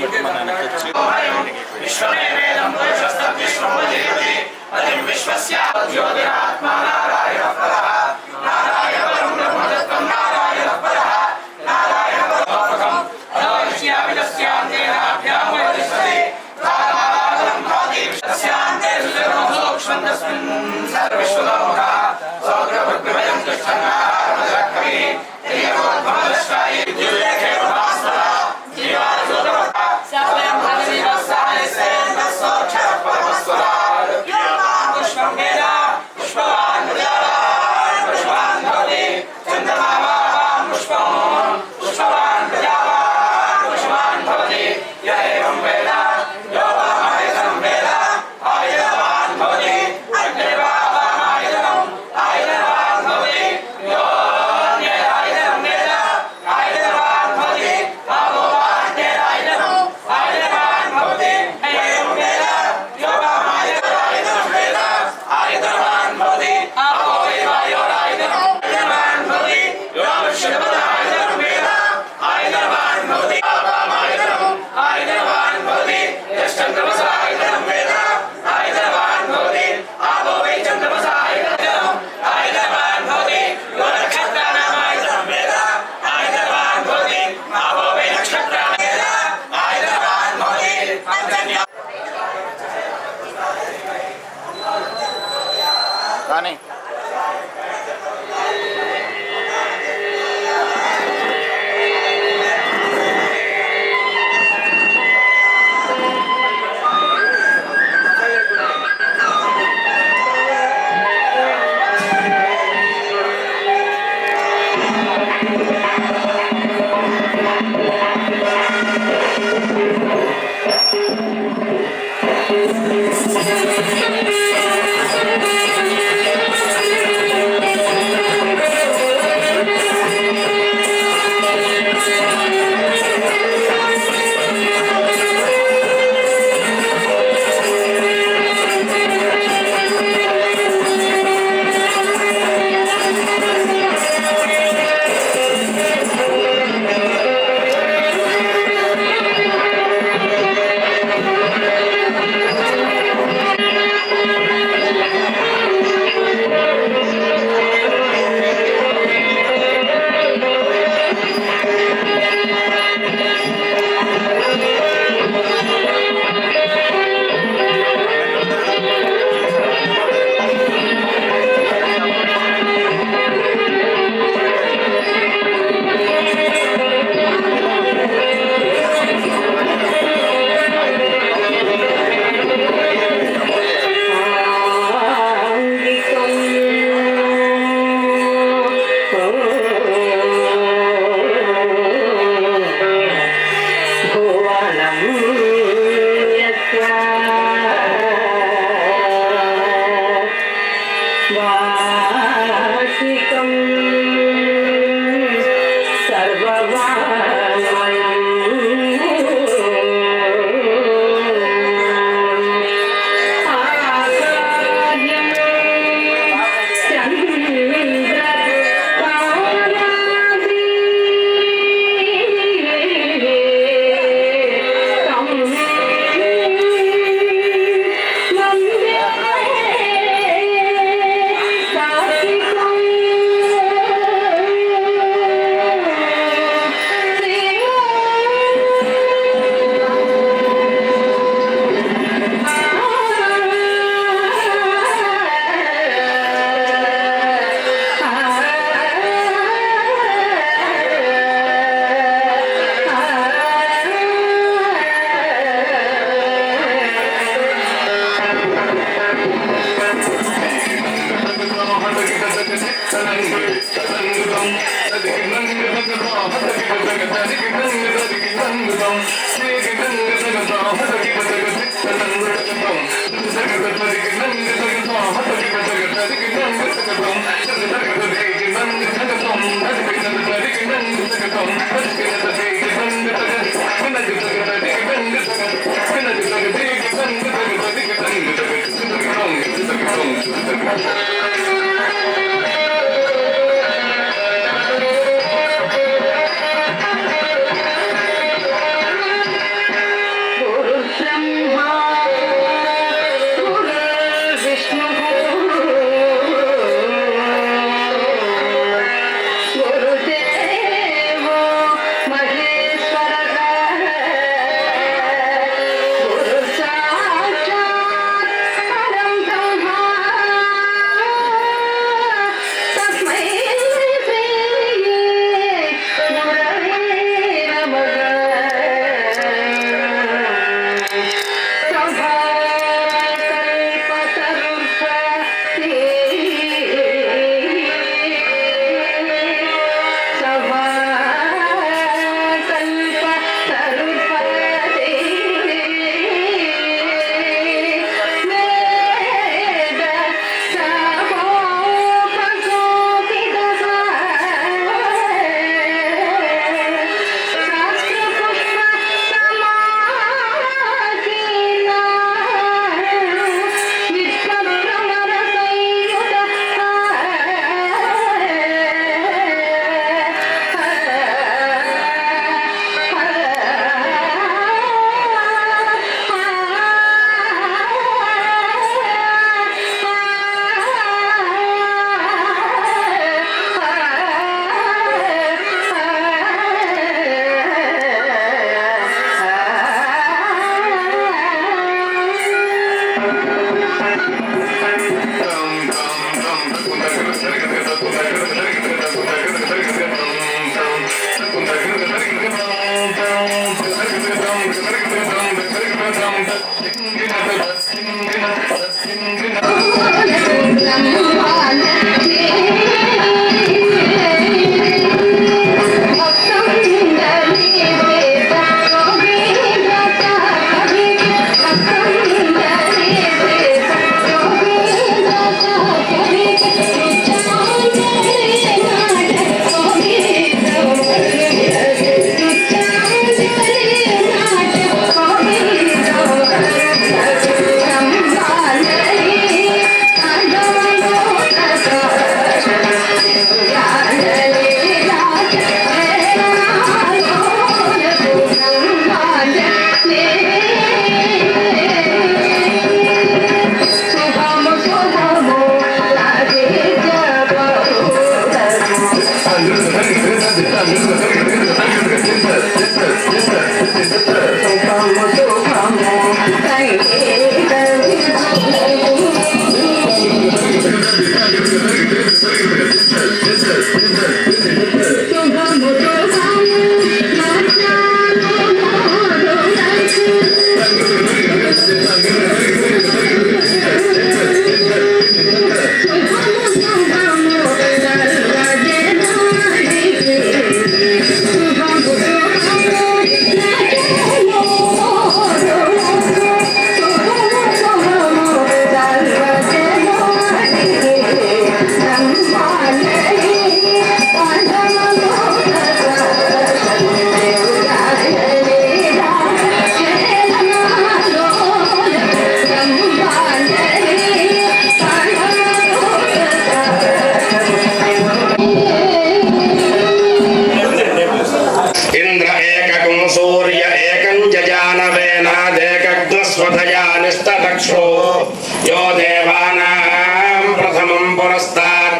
బట్టి మన వెనకొచ్చి కానీ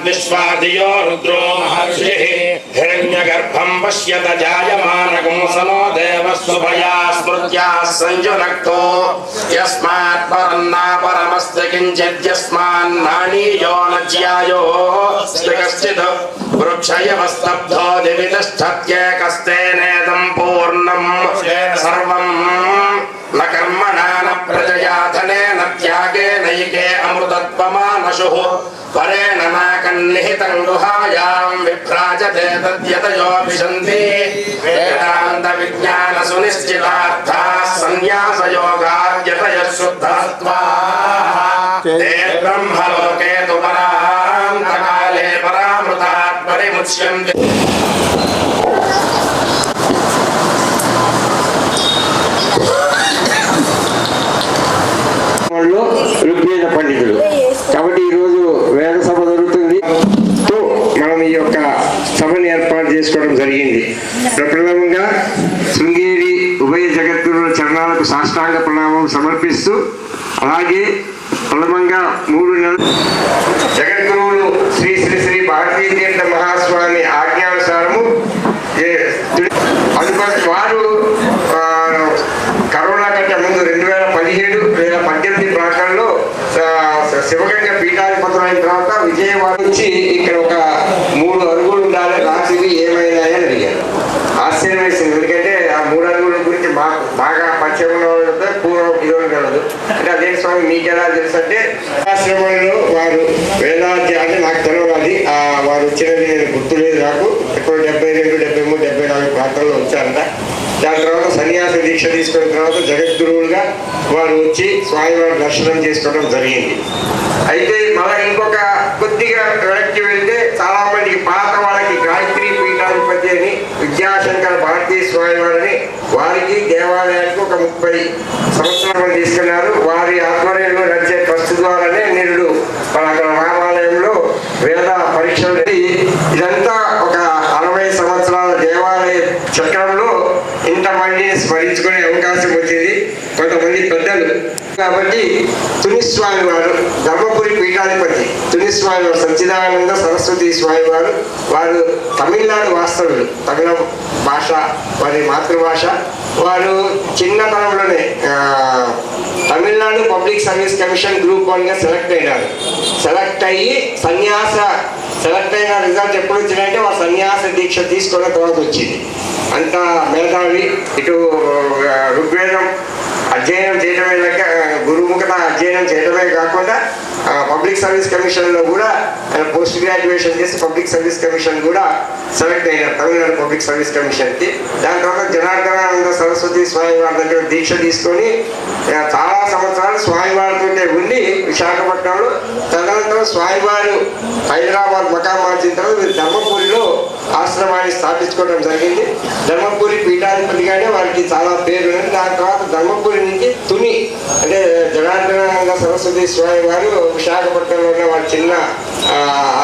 विश्वादियो रुद्रो महर्षिः हिरण्यगर्भं पश्यत जायमानकं सनो देवस्वभया स्मृत्याः संयुनक्तो यस्मात् परन्ना परमस्ति किञ्चित् यस्मान्नानीयो न ज्यायो कश्चित् वृक्षयवस्तब्धो दिवितिष्ठत्येकस्तेनेदं पूर्णं सर्वं न कर्मणा न प्रजया धनेन त्यागेनैके अमृतत्वमानशुः परेण नाकन्निहितं गुहायां विभ्राजते तद्यतयो विशन्ति वेदान्तविज्ञानसुनिश्चितार्थाः सन्न्यासयोगाद्यतयः शुद्धत्वाः ते ब्रह्मलोके तु परान्तकाले परामृतात् परिमुच्यन्ते। ఋగ్వేద పండితులు కాబట్టి ఈరోజు వేద సభ జరుగుతుంది. మనం ఈ యొక్క సభని ఏర్పాటు చేసుకోవడం జరిగింది. ప్రప్రథమంగా శృంగేరి ఉభయ జగద్గురుల చరణాలకు సాష్టాంగ ప్రణామం సమర్పిస్తూ, అలాగే ప్రథమంగా 3 నెలలు జగద్గురువులు శ్రీ శ్రీ శ్రీ భారతీ తీర్థ మహాస్వామి ఆజ్ఞానుసారము వారు కరోనా కంటే ముందు 2017-2018 ప్రాంతంలో శివగంగ పీఠాధిపతులైన తర్వాత విజయవాడ నుంచి ఇక్కడ ఒక 3 అడుగులు ఉండాలి, రాత్రికి ఏమైనాయని అడిగారు. ఆశ్చర్యం వేసింది. ఎందుకంటే ఆ 3 అడుగుల గురించి బాగా పరిచయం ఉన్న పూర్వం ఇదోని కలదు. అంటే అదే స్వామి మీకెలా తెలుసు అంటే ఆశ్రమంలో వారు వేదాధ్యాన్ని నాకు తెలవాలి, వారు వచ్చినది గుర్తులేదు నాకు. ఎప్పుడు 72, 73, 74 ప్రాంతంలో వచ్చారంట. దాని తర్వాత సన్యాస దీక్ష తీసుకున్న తర్వాత జగద్గురువులుగా వారు వచ్చి స్వామివారి దర్శనం చేసుకోవడం జరిగింది. అయితే మళ్ళీ ఇంకొక కొద్దిగా వెనక్కి వెళ్తే చాలా మందికి పాత వాళ్ళకి గాయత్రి పీఠాధిపతి అని విద్యాశంకర భారతీయ స్వామివారిని వారికి దేవాలయానికి ఒక 30 సంవత్సరాలు తీసుకున్నారు. వారి ఆధ్వర్యంలో నడిచే ట్రస్ట్ ద్వారానే నిరుడు అక్కడ రామాలయంలో వేద పరీక్షలు. ఇదంతా ఒక 60 సంవత్సరాల దేవాలయ చక్రంలో ఇంతమందిని స్మరించుకునే అవకాశం వచ్చింది. కొంతమంది పెద్దలు కాబట్టి తునిస్వామి వారు ధర్మపురి పీఠాధిపతి తునిస్వామి వారు సచ్చిదానంద సరస్వతి స్వామి వారు తమిళనాడు వాస్తవులు. తమిళ భాష వారి మాతృభాష. వారు చిన్నతనంలోనే Tamil Nadu Tamil Nadu public service commission group 1గా సెలెక్ట్ అయినారు. సెలెక్ట్ అయ్యి సెలెక్ట్ అయిన రిజల్ట్ ఎప్పుడు వచ్చినాయంటే వారు సన్యాస దీక్ష తీసుకున్న తర్వాత వచ్చింది. అంత మేధావి. ఇటు ఋగ్వేదం అధ్యయనం చేయడమే లేక గురుముఖత అధ్యయనం చేయడమే కాకుండా పబ్లిక్ సర్వీస్ కమిషన్లో కూడా పోస్ట్ గ్రాడ్యుయేషన్ చేసి పబ్లిక్ సర్వీస్ కమిషన్ కూడా సెలెక్ట్ అయినారు, తమిళనాడు పబ్లిక్ సర్వీస్ కమిషన్కి. దాని తర్వాత జనార్దనానంద సరస్వతి స్వామి వారి దగ్గర దీక్ష తీసుకొని చాలా సంవత్సరాలు స్వామివారితో ఉండి విశాఖపట్నంలో. తదనంతరం స్వామివారు హైదరాబాద్ మకాం మార్చిన తర్వాత ధర్మపురిలో ఆశ్రమాన్ని స్థాపించుకోవడం జరిగింది. ధర్మపురి పీఠాధిపతిగానే వారికి చాలా పేరు ఉన్నది. దాని తర్వాత ధర్మపురి నుంచి తుని అంటే జనార్దనానంద సరస్వతి స్వామి వారు విశాఖపట్నంలో ఉన్న వారి చిన్న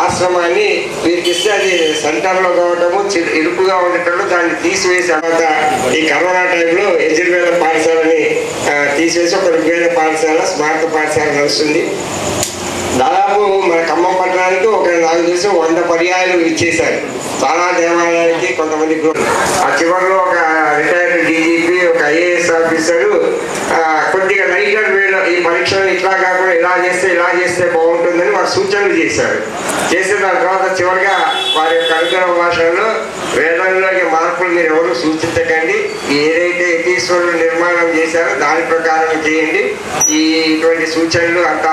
ఆశ్రమాన్ని వీరికి ఇస్తే అది సెంటర్లో కావటము ఇరుకుగా ఉండటంలో దాన్ని తీసివేసి తర్వాత ఈ కరోనా టైంలో యజుర్వేద పాఠశాలని తీసివేసి ఒక ఋగ్వేద పాఠశాల స్మారక పాఠశాల నడుస్తుంది. దాదాపు మన ఖమ్మం పట్టణానికి నాకు తెలిసి 100 పర్యాయాలు ఇచ్చేశారు. చాలా దేవాలయానికి కొంతమంది ఆ చివరిలో ఒక రిటైర్డ్ డీజీపీ ఒక ఐఏఎస్ ఆఫీసరు కొద్దిగా లైటర్ వేలో ఈ పరీక్షలు ఇట్లా కాకుండా ఇలా చేస్తే బాగుంటుందని వారు సూచనలు చేశారు. చేసిన తర్వాత చివరిగా వారి యొక్క అనుగ్రహ భాషల్లో వేదంలోకి మార్పులు మీరు ఎవరు సూచించకండి, ఏదైతే యతీశ్వరులు నిర్మాణం చేశారో దాని ప్రకారం చేయండి, ఇటువంటి సూచనలు అంత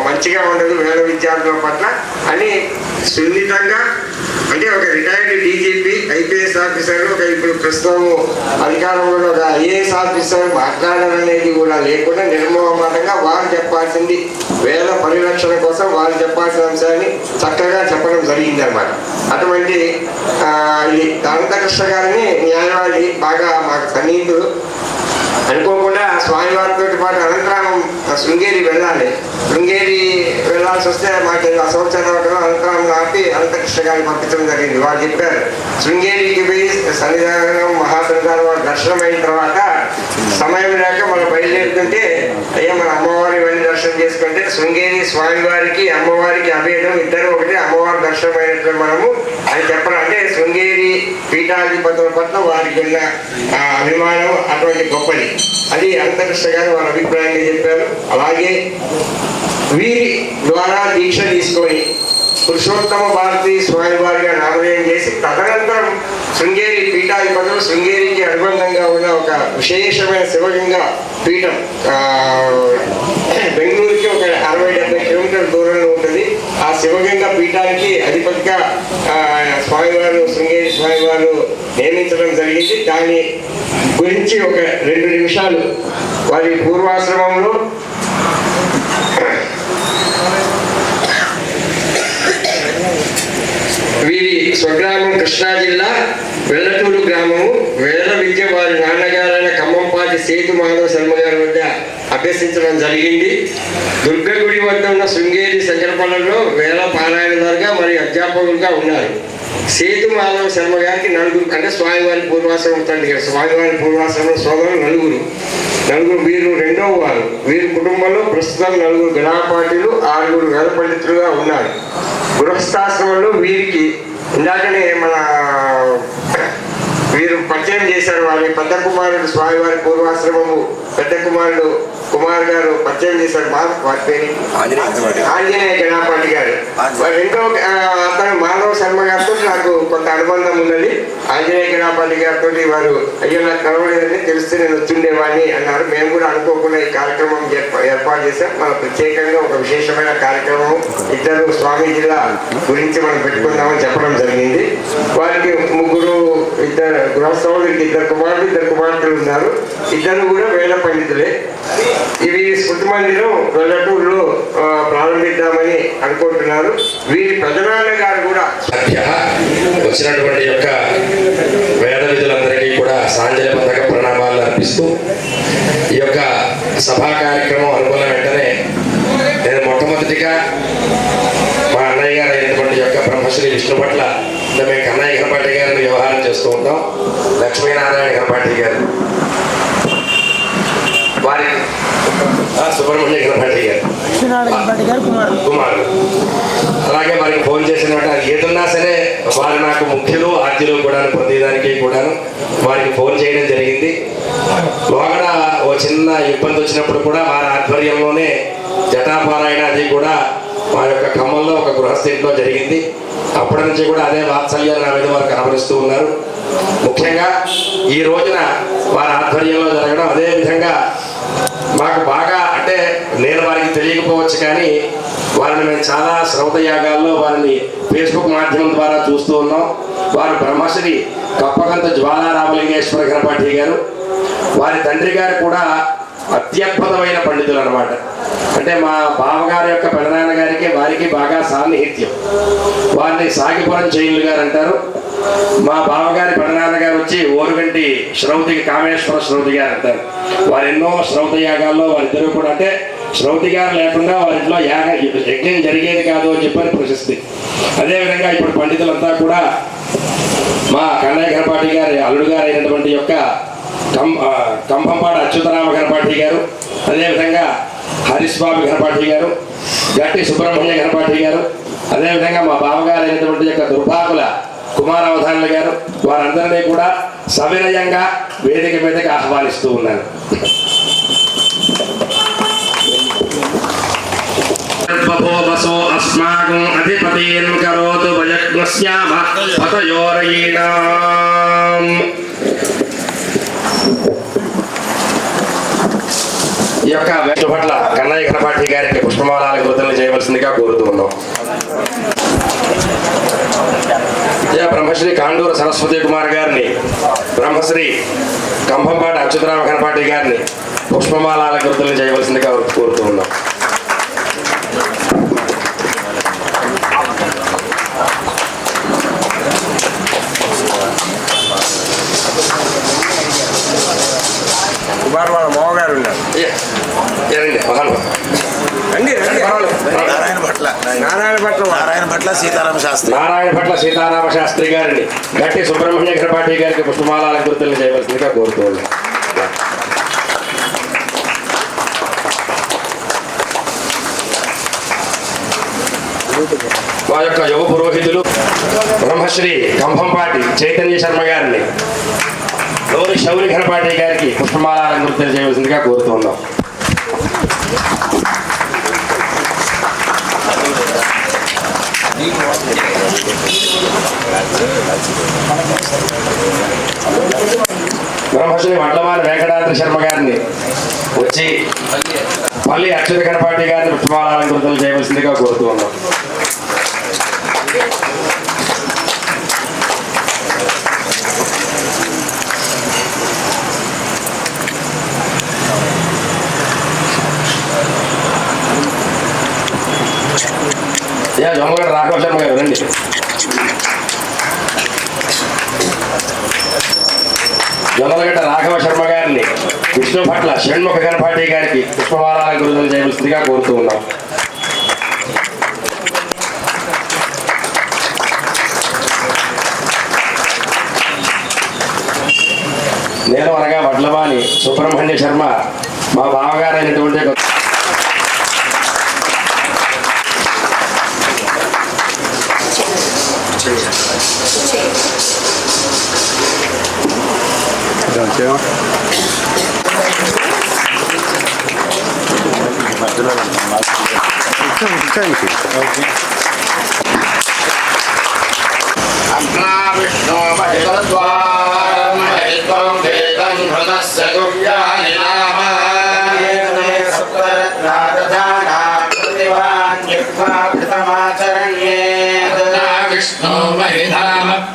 మంచిగా ఉండదు వేద విద్యార్థుల పట్ల అని సున్నితంగా. అంటే ఒక రిటైర్డ్ డీజీపీ ఐపీఎస్ ఆఫీసర్ ఇప్పుడు ప్రస్తుతం అధికారంలో ఒక ఐఏఎస్ ఆఫీసర్ మాట్లాడాలనేది కూడా లేకుండా నిర్మోహమాటంగా వారు చెప్పాల్సింది వేద పరిరక్షణ కోసం వారు చెప్పాల్సిన అంశాన్ని చక్కగా చెప్పడం జరిగింది అన్నమాట. అటువంటి ఇది అనంతకృష్ణ గారిని న్యాయవాది బాగా మాకు సన్నిహితుడు. అనుకోకుండా స్వామివారితో పాటు అనంతరామం శృంగేరి వెళ్ళాలి. శృంగేరి వెళ్ళాల్సి వస్తే మాకు అసౌచర్యం అనంతరామం ఆపి అనంతకృష్ణ గారిని పంపించడం జరిగింది. వాళ్ళు చెప్పారు శృంగేరికి పోయి సన్నిధానం మహాసన్నిధానం వారు దర్శనం అయిన తర్వాత సమయం లేక మనం బయలుదేరుతుంటే అయ్యా మన అమ్మవారి వెళ్ళి దర్శనం చేసుకుంటే శృంగేరి స్వామివారికి అమ్మవారికి అభేదం ఇద్దరు ఒకటి, అమ్మవారి దర్శనం అయినట్లు మనము అని చెప్పడం. అంటే శృంగేరి పీఠాధిపతుల పట్ల వారికి ఉన్న అభిమానం అటువంటి గొప్పది. అది అనంతకృష్ణ గారు వారి అభిప్రాయంగా చెప్పారు. అలాగే వీరి ద్వారా దీక్ష తీసుకొని పురుషోత్తమ భారతి స్వామివారిగా నామధేయం చేసి తదనంతరం శృంగేరి పీఠాధిపతులు శృంగేరికి అనుబంధంగా ఉన్న ఒక విశేషమైన శివగంగా పీఠం బెంగళూరుకి ఒక 60-70 కిలోమీటర్ల దూరంలో ఉంటుంది. ఆ శివగంగా పీఠానికి అధిపతిగా స్వామివారు శృంగేరి స్వామివారు నియమించడం జరిగింది. దాని గురించి ఒక 2 నిమిషాలు వారి పూర్వాశ్రమంలో వీరి స్వగ్రామం కృష్ణా జిల్లా వెల్లటూరు గ్రామము. వేద విద్య వారి నాన్నగారైన ఖమ్మంపాటి సేతు మాధవ శర్మ గారి వద్ద అభ్యసించడం జరిగింది. దుర్గగుడి వద్ద ఉన్న శృంగేరి శంకరపల్లంలో వేద పారాయణదారుగా మరియు అధ్యాపకులుగా ఉన్నారు. సేతు మాధవ శర్మ గారికి 4 అంటే స్వామివారి పూర్వాశ్రమం తండ్రి గారు స్వామివారి పూర్వాశ్రమంలో సోదరులు 4 వీరు 2వ వారు. వీరి కుటుంబంలో ప్రస్తుతం 4 గణాపాఠులు 6 వేద పండితులుగా ఉన్నారు. గృహస్థాశ్రమంలో వీరికి ఇందాకనే వీరు పరిచయం చేశారు. వారి పెద్ద కుమారుడు స్వామివారి పూర్వాశ్రమము పెద్ద కుమారుడు కుమార్ గారు పరిచయం చేశారు. వారి పేరు ఆంజనేయ గణాపాటి గారు. రెండో అతను మాధవ శర్మ గారితో నాకు కొంత అనుబంధం ఉన్నది. ఆంజనేయ గణాపాటి గారితో వారు అయ్యో నాకు కలవలేదని తెలిస్తే నేను వచ్చిండేవాడిని అన్నారు. మేము కూడా అనుకోకుండా ఈ కార్యక్రమం ఏర్పాటు చేశాం. మన ప్రత్యేకంగా ఒక విశేషమైన కార్యక్రమం ఇద్దరు స్వామీజీల గురించి మనం పెట్టుకుందామని చెప్పడం జరిగింది. వారికి 3 ఇద్దరు గృహస్థులకి 2 కుమారులు 2 కుమార్తెలు ఉన్నారు. ఇద్దరు కూడా వేద పండితులే. ఇవి స్మృతి మందిరం వెల్లటూరులో ప్రారంభిద్దామని అనుకుంటున్నారు. వీరి పెదనాన్న గారు కూడా వచ్చినటువంటి యొక్క వేద విధులందరికీ కూడా సాంజలిబద్ధక ప్రణామాలు అర్పిస్తూ ఈ యొక్క సభా కార్యక్రమం అనుకున్న వెంటనే నేను మొట్టమొదటిగా మా అన్నయ్య గారు అయినటువంటి యొక్క బ్రహ్మశ్రీ విష్ణు పట్ల మేము కన్నయ్య గణపాటి గారిని వ్యవహారం చేస్తూ ఉంటాం. లక్ష్మీనారాయణ గణపాటి గారు వారి సుబ్రహ్మణ్య గణపాటి గారు కుమారుడు. అలాగే వారికి ఫోన్ చేసిన ఏదన్నా సరే వారు నాకు ముఖ్యులు ఆద్యులు కూడా ప్రతిదానికి కూడా వారికి ఫోన్ చేయడం జరిగింది. లోగడ ఓ చిన్న ఇబ్బంది వచ్చినప్పుడు కూడా వారి ఆధ్వర్యంలోనే జటాపారాయణ అది కూడా మా యొక్క ఖమ్మంలో ఒక గృహస్థితిలో జరిగింది. అప్పటి నుంచి కూడా అదే వాత్సల్యాన్ని నా మీద వారు కనబరుస్తూ ఉన్నారు. ముఖ్యంగా ఈ రోజున వారి ఆధ్వర్యంలో జరగడం, అదేవిధంగా మాకు బాగా అంటే నేను వారికి తెలియకపోవచ్చు కానీ వారిని మేము చాలా శ్రౌత యాగాల్లో వారిని ఫేస్బుక్ మాధ్యమం ద్వారా చూస్తూ ఉన్నాం. వారు బ్రహ్మశ్రీ కప్పకంత జ్వాలా రామలింగేశ్వర గణపాఠి గారు, వారి తండ్రి గారు కూడా అత్యద్భుతమైన పండితులు అన్నమాట. అంటే మా బావగారి యొక్క పెదనాన్న గారికి వారికి బాగా సాన్నిహిత్యం. వారిని సాగిపురం జైన్లు గారు అంటారు. మా బావగారి పెదనాన్న గారు వచ్చి ఓరుగంటి శ్రౌతి కామేశ్వర శ్రౌతి గారు అంటారు. వారు ఎన్నో శ్రౌత యాగాల్లో వారిద్దరూ కూడా, అంటే శ్రౌతి గారు లేకుండా వారింట్లో యజ్ఞం జరిగేది కాదు అని చెప్పని ప్రశస్తి. అదేవిధంగా ఇప్పుడు పండితులంతా కూడా మా కన్నయ్య గణపాటి గారి అల్లుడు గారు అయినటువంటి యొక్క కంభంపాడు అచ్యుతరామ గణపాటి గారు, అదేవిధంగా హరిస్వామి గణపాటి గారు, గట్టి సుబ్రహ్మణ్య గణపాటి గారు, అదేవిధంగా మా బావగారు అయినటువంటి యొక్క దుర్భాగుల కుమారావధానులు గారు, వారందరినీ కూడా సవినయంగా వేదిక మీదకి ఆహ్వానిస్తూ ఉన్నాను. అస్మాకం అధిపతీన్ కరోతు వయజ్ఞస్యామ పతయోరయీణాం. ఈ యొక్క వ్యక్తి పట్ల కన్నయ్య గణపాటి గారికి పుష్పమాలాల కృతులను చేయవలసిందిగా కోరుతూ ఉన్నాం. బ్రహ్మశ్రీ కాండూరు సరస్వతి కుమార్ గారిని, బ్రహ్మశ్రీ కంభంపాటి అచ్యుతరామ గణపాటి గారిని పుష్పమాలాల కృతులను చేయవలసిందిగా కోరుతూ ఉన్నాం. వాళ్ళ మామగారు ఉన్నారు. నారాయణ భట్ల సీతారామ శాస్త్రి గారిని గట్టి సుబ్రహ్మణ్య గణపాటి గారికి పుష్పమాలాల కృతులను చేయవలసిందిగా కోరుతూ ఉన్నాం. మా యొక్క యువ పురోహితులు బ్రహ్మశ్రీ కంభంపాటి చైతన్య శర్మ గారిని గౌరీ శౌరి గణపాటి గారికి పుష్పమాలాల కృతులు చేయవలసిందిగా కోరుతూ ఉన్నాం. బ్రహ్మశ్రీ వడ్లవారి వెంకటాద్రి శర్మ గారిని వచ్చి పల్లి అచ్యుత గణపాటి గారిని పుష్పమాలాల కృతులు చేయవలసిందిగా కోరుతూ ఉన్నాం. జొమ్మగడ్డ రాఘవ శర్మ గారు రండి. జొన్నలగడ్డ రాఘవ శర్మ గారిని విష్ణు భట్ల షణ్ముఖ గణపాటి గారికి పుష్పమాలాల కృతులు చేయవలసిందిగా కోరుతూ ఉన్నాం. నేను అనగా వడ్లవాణి సుబ్రహ్మణ్య శర్మ మా బావగారు అయినటువంటి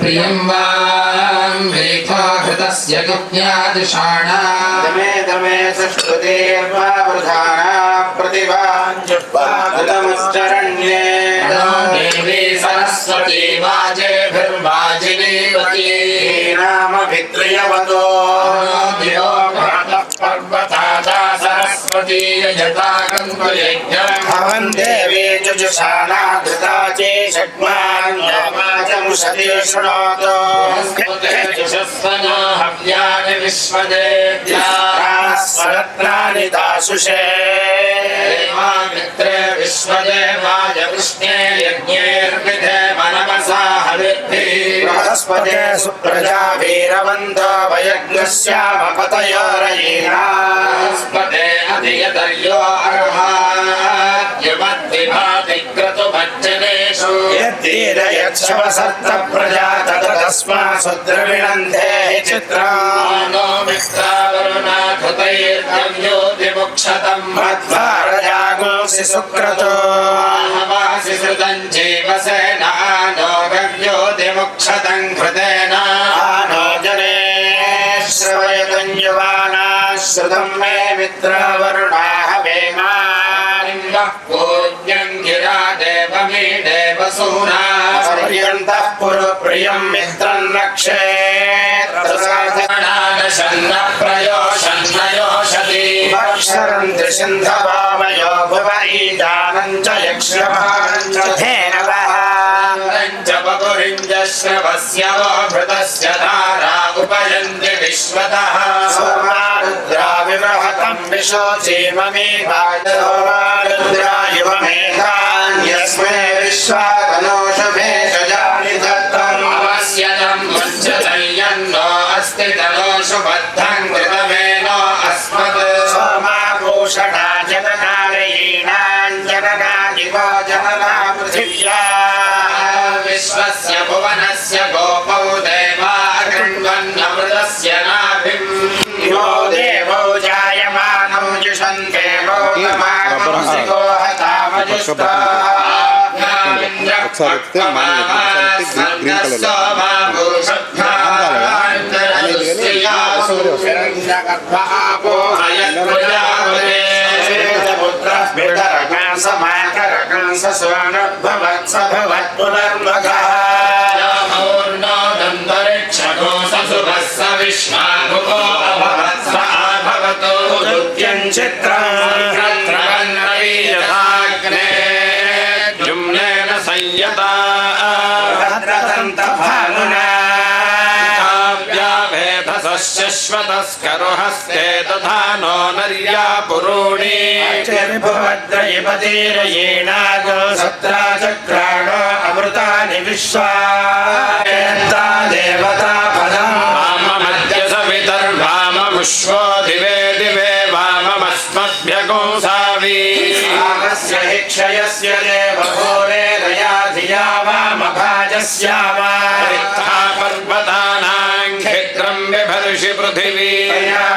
प्रियं वाङ्घृतस्य गुप्यादिषाणा दमे दमे सष्टुतेर्वावृधाना प्रतिभाञ्जुष्पाकृतमुच्चरण्ये देवी सरस्वती वाजेभिर्वाजिनीवती नामभित्रियवतो दियो पर्वतादा सरस्वती यजताकन्तु यज्ञं भवन् देवी जुजुषाणा धृता चे षट्मान् शृणोतु यशस्वनो हव्यानि विश्वदेव्यास्वरत्नानि दाशुषे मित्रे विश्वदेवाय कृष्णे यज्ञैर्विधेम नमसा हविर्भिः बृहस्पते सुप्रजा वीरवन्तो वयज्ञस्याम पतयोरयीणा यो अर्हाद्युमद्विभातिक्रतुमज्जनेषु यद्दीरयच्छवसर्त प्रजा तस्मासु द्रविणन्ते चित्रानो मित्रावरुणाधुतैर्गम्योऽतिमुक्षतम् मध्वारजागोऽसि सुक्रतो आहवासि श्रुतम् जीवसे नानो गम्योऽतिमुक्षतम् कृतेन आनो जने श्रवयतम् युवानाः श्रुतम् मे मित्रावरुणाः वेमानिन्दः पूज्यम् गिरा देवमी देवसूना पर्यन्तः पुरप्रियम् मित्रम् षण्ण प्रयोषन्नयोषति अक्षरम् त्रिसिन्धवामयो भुव ईजानम् च यक्ष्यमानम् च धेनवः च बपुरिञ्ज श्रवस्य वो भृतस्य धारा उपयन्ति विश्वतः सोमारुद्रा विवृहतम् विशोचीममीवारुद्रा युवमेधान्यस्मे विश्वातनोषु भेषजानि दत्तम् अवस्यनम् मुञ्चतयन्नो अस्ति तनोषु बद्धम् कृतमेनो अस्मत् सोमाभूषणा जननारयीणाम् जननादिवो जनना पृथिव्या विश्वस्य भुवनस्य गोपौ देवा कृण्वन्नमृतस्य नाभिम् यो देवो जायमानौ जुषन्ते गौतमागो हतामजुष्टा शश्वतस्करुहस्ते तथा नो नर्या पुरूणि भद्रयपतिरयेणागो सत्रा चक्राणो अमृतानि विश्वा देवता वाममद्य सवितर्वाममुष्वो दिवे दिवे वाममस्मभ्यगोसावी वामस्य हि क्षयस्य देवभूरे दया धिया वामभाजस्यावा पर्वतानां क्षेत्रं बिभर्षि पृथिवी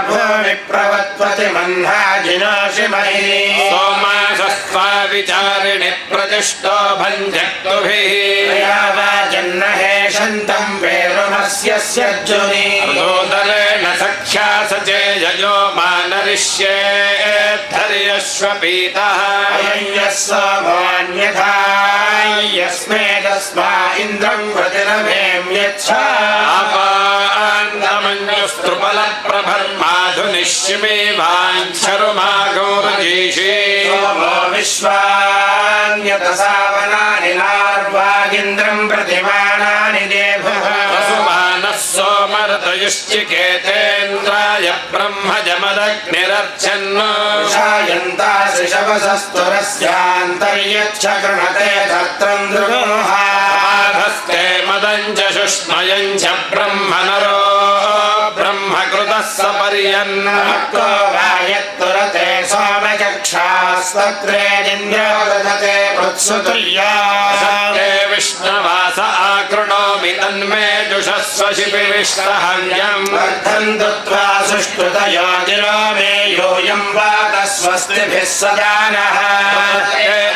भूमि प्रवत्वति मह्नाजिनोषि मही सोमासस्त्वा विचारिणि प्रतिष्ठो भञ्जक्तुभिः जन्न हेषन्तम् वेरुमस्य स्यर्जुनि दोदरेण सख्या सचेजयो मानरिष्येद्धर्यश्वपीतः अयं सोमोऽन्यथा यस्मे तस्मा इन्द्रम् प्रतिरमेम्यच्छा आपान्दमन्युस्त्रुबलप्रभर्माधुनिष्यमे वाञ्छरुमागौरजीषे सोमो विश्वान्यतसावनानि नार्वागिन्द्रम् प्रतिमानानि देभः वसुमानः सोमर्तयुश्चिकेतेन्द्राय ब्रह्मजमदग्निरर्चन् शायन्तासि शवसस्तुरस्यान्तर्यच्छ गृणते धर्त्रम् द्रुगोहाधस्ते मदम् च शुष्मयम् च ब्रह्मनरो ब्रह्मकृतः सपर्यन्नको वायत्तुरते सोमचक्षास्तत्रेदिन्द्रो दधते पृत्सुतुल्या विष्णवास आकृणोमि तन्मे जुषस्व शिपिविष्टहव्यम् वर्धन्तु त्वा सुष्ठुतयो गिरो मे यूयम् वात स्वस्तिभिः सदानः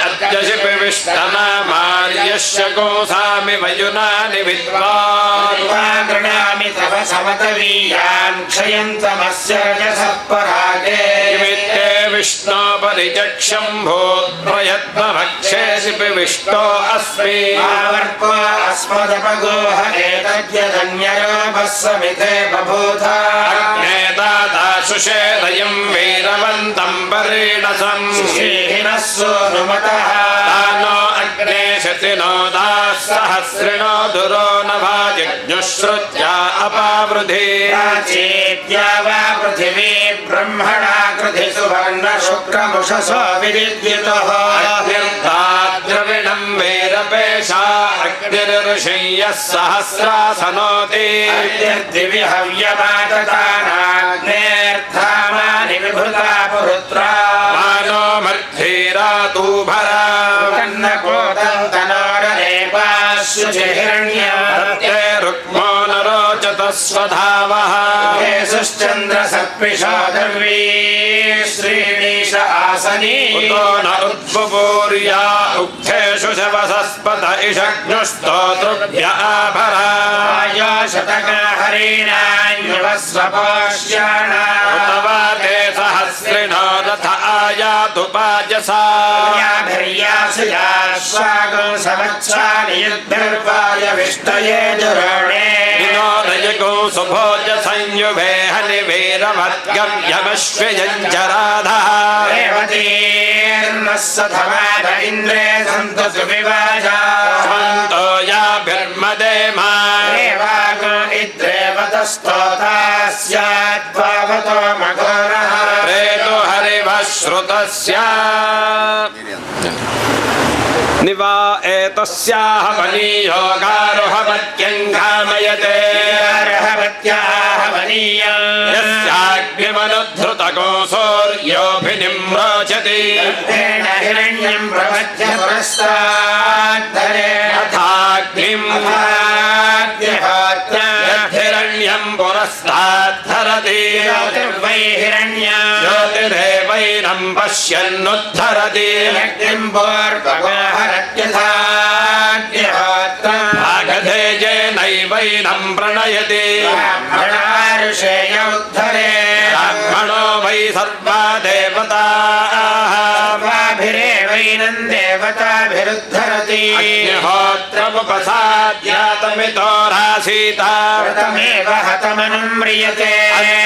अद्य शिपिविष्टनामार्यस्य कोसामि वयुनानि विद्वान् गृणामि तव समतवीयान् क्षयन्तमस्य रजसः परागे निमित्ते विष्णो परिचक्षम्भोत्प्रयत्नभक्षे शिपिविष्टो अस्मि आवर्को अस्मदपगोह एतद्यदन्यरोपः समिते बभूथा नेतादाशुषेदयम् वीरवन्तम् परीणसम् श्रीहिनः सोनुमतः तानो अग्ने शतिनो दाः सहस्रिणो धुरो नभाजिज्ञुश्रुत्या अपावृधि प्राचेत्या वा पृथिवी ब्रह्मणा कृधि सुवर्ण शुक्रमुषसो विदिद्युतः द्रविणम् वीरपेशा अग्निर्षय्यः सहस्रासनोति दिवि हव्यमादतानाग्नेऽर्थामानि विभृता पुरुत्रा स्वधावः येषुश्चन्द्रसर्पिषादर्वी श्रीणीश आसनी उतो न उद्बुपूर्या उक्थेषु शवसस्पत इषग्नुस्तोतृभ्य आभरा हरीणान्यवस्वपाश्याणा उतवा ते सहस्रिणो रथ आयातु पाजसा स्वागं समच्छानि युद्धिर्वाय विष्टये दुराणे विनोदयगो सुभोज संयुभे हनिवीरमद्गम्यमश्वयञ्जराधः रेवतीर्नः सधमाद इन्द्रे सन्तु सुविवाजा स्वन्तो याभिर्मदेमा रेवागो इद्रेवतस्तोता स्यात्त्वावतो मघोरः प्रेतो हरिवः श्रुतस्य निवा एतस्याः वनीयोगारोहवत्यङ्घामयते यस्याग्निमनुद्धृतको सूर्योऽभिनिम्रोचति हिरण्यं प्रवच्य पुरस्ताद्धरे अथाग्निम् हिरण्यं पुरस्ताद्धरति ज्योतिर्वै हिरण्या ज्योतिरेवैनं पश्यन्नुद्धरति आगधेजेनैवैनं प्रणयति ब्राह्मणाऋषेय उद्धरे ब्राह्मणो वै सर्वा देवताः सर्वाभिरेवैनं देवताभिरुद्धरति अग्निहोत्रमुपसाद्यातमितो रासीता व्रतमेव हतमनुम्रियते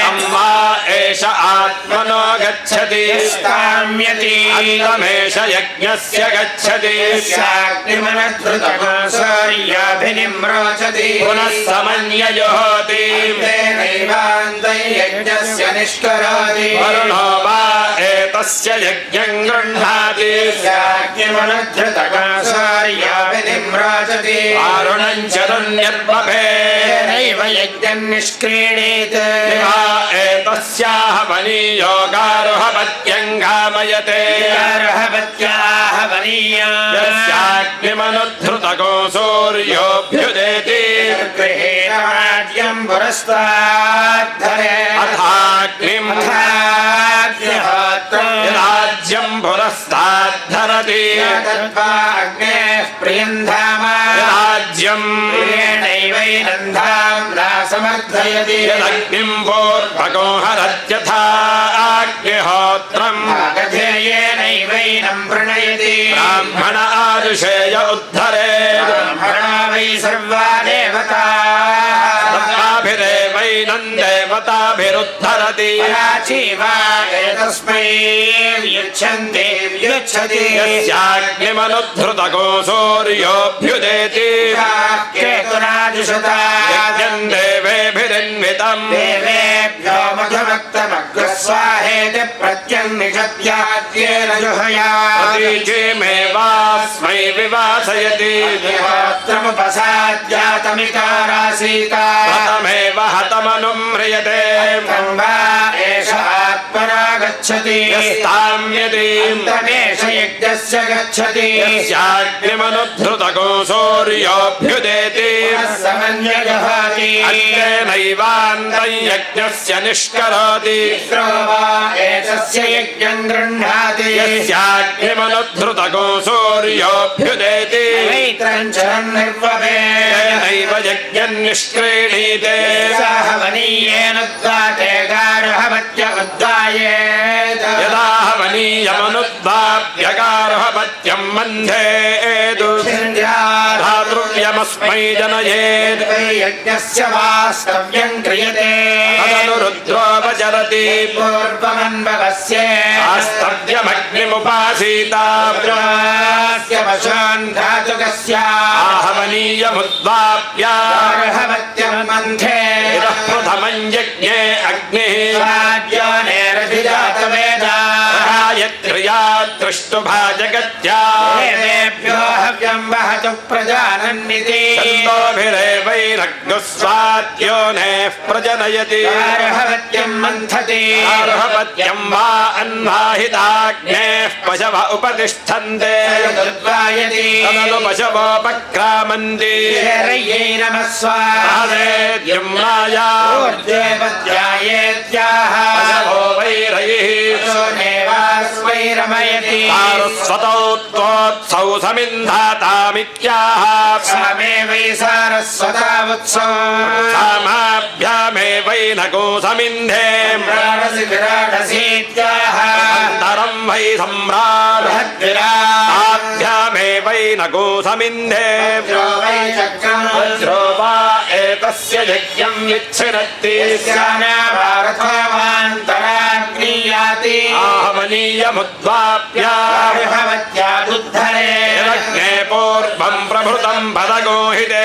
अम्मा एष आत्मनो गच्छति काम्यति अन्तमेष यज्ञस्य गच्छति स्याग्निमनद्धृतको सूर्याभिनिम्रोचति पुनः समन्यजुहोति तेनैवान्तयज्ञस्य निष्करोति वरुणो वा एतस्य यज्ञं गृह्णाति स्याग्निमनद्धृतको सूर्याभिनिम्रोचति वारुणं चरुण्यर्बभे तेनैव यज्ञं निष्क्रीणीत् एतस्याः वनीयोगारुहवत्यङ्घामयते अर्हवत्याः वनीया यस्याग्निमनुद्धृतको सूर्योऽभ्युदेति गृहेणाद्यं पुरस्ताद्धरे अथाग्निम् राज्यं पुरस्ताद्धरति अग्नेः प्रियं धाम राज्यं प्रियेणैवैनं धाम्ना समर्थयति यदग्निं पूर्वको हरत्यथा अग्निहोत्रम् आगधेयेनैवैनं प्रणयति ब्राह्मण आरुषेय उद्धरे ब्राह्मणा वै सर्वा देवताः सर्वाभिरेवैनं देवताभिरुद्धरति पराचीवा एतस्मै व्युच्छन्ति व्युच्छति यस्याग्निमनुद्धृतको सूर्योऽभ्युदेति केतुराजुषता यज्ञं देवेभिरन्वितम् देवेभ्यो मधुभक्तमग्रस्वाहेति प्रत्यन्निषत्याद्येन जुहयात् प्रतीचीमेवास्मै विवासयति होत्रमुपसाद्यातमिकारासीता व्रतमेव हतमनुम्रियते वा एष आत्मना गच्छति यस्ताम्यतीम् तमेष यज्ञस्य गच्छति यस्याग्निमनुद्धृतको सूर्योऽभ्युदेति समन्यजहाति अग्नेनैवान्तं यज्ञस्य निष्करोति मित्रो वा एतस्य यज्ञं गृह्णाति यस्याग्निमनुद्धृतको सूर्योऽभ्युदेति मैत्रं चरन् निर्वपेत् तेनैव यज्ञं निष्क्रीणीते साहवनीयेन उद्गाते गारहवत्य उद्गायेत् यदा हवनीयमनुद्वाप्यगार्हवत्यं मन्धेतु धातृव्यमस्मै जनयेत् यज्ञस्य वास्तव्यं क्रियते तदनु रुद्रोपचरति पूर्वमन्भवस्य वास्तव्यमग्निमुपासीता पशून् धातुकस्य आहवनीयमुद्वाप्य गार्हवत्यं मन्थे इदः प्रथमं यज्ञे अग्निः राज्ञो नेरधिजातवेदा गायत्र्या दृष्टुभा जगत्या देवेभ्यो हव्यं वहतु प्रजानन्निति छन्दोभिरेवैरग्स्वाद्योनेः प्रजनयति गार्हपत्यं मन्थति गार्हपत्यं वा अन्वाहिताग्नेः पशव उपतिष्ठन्ते तद्वायति तदनु पशवोपक्रामन्ति शरयै नमः स्वाहा यम्नाया ऊर्ध्वेपध्यायेत्याह पशवो वैरैः देवास्मै रमयति सारस्वतौ त्वोत्सौ समिन्धातामित्याह सामे वै सारस्वतावुत्सो सामाभ्यामेवैनको समिन्धे प्राणसि विराटसीत्याह अन्तरं वै सम्राट् ताभ्यामेवैनको समिन्धे वज्रो वै चक्रं वज्रो वा एतस्य यज्ञं विच्छिनत्ति स्यानावारथवान्तराग्नीयाति आहवनीयमुद्वाप्य गार्हपत्यादुद्धरे यदग्ने पूर्वं प्रभृतं पदगोहिते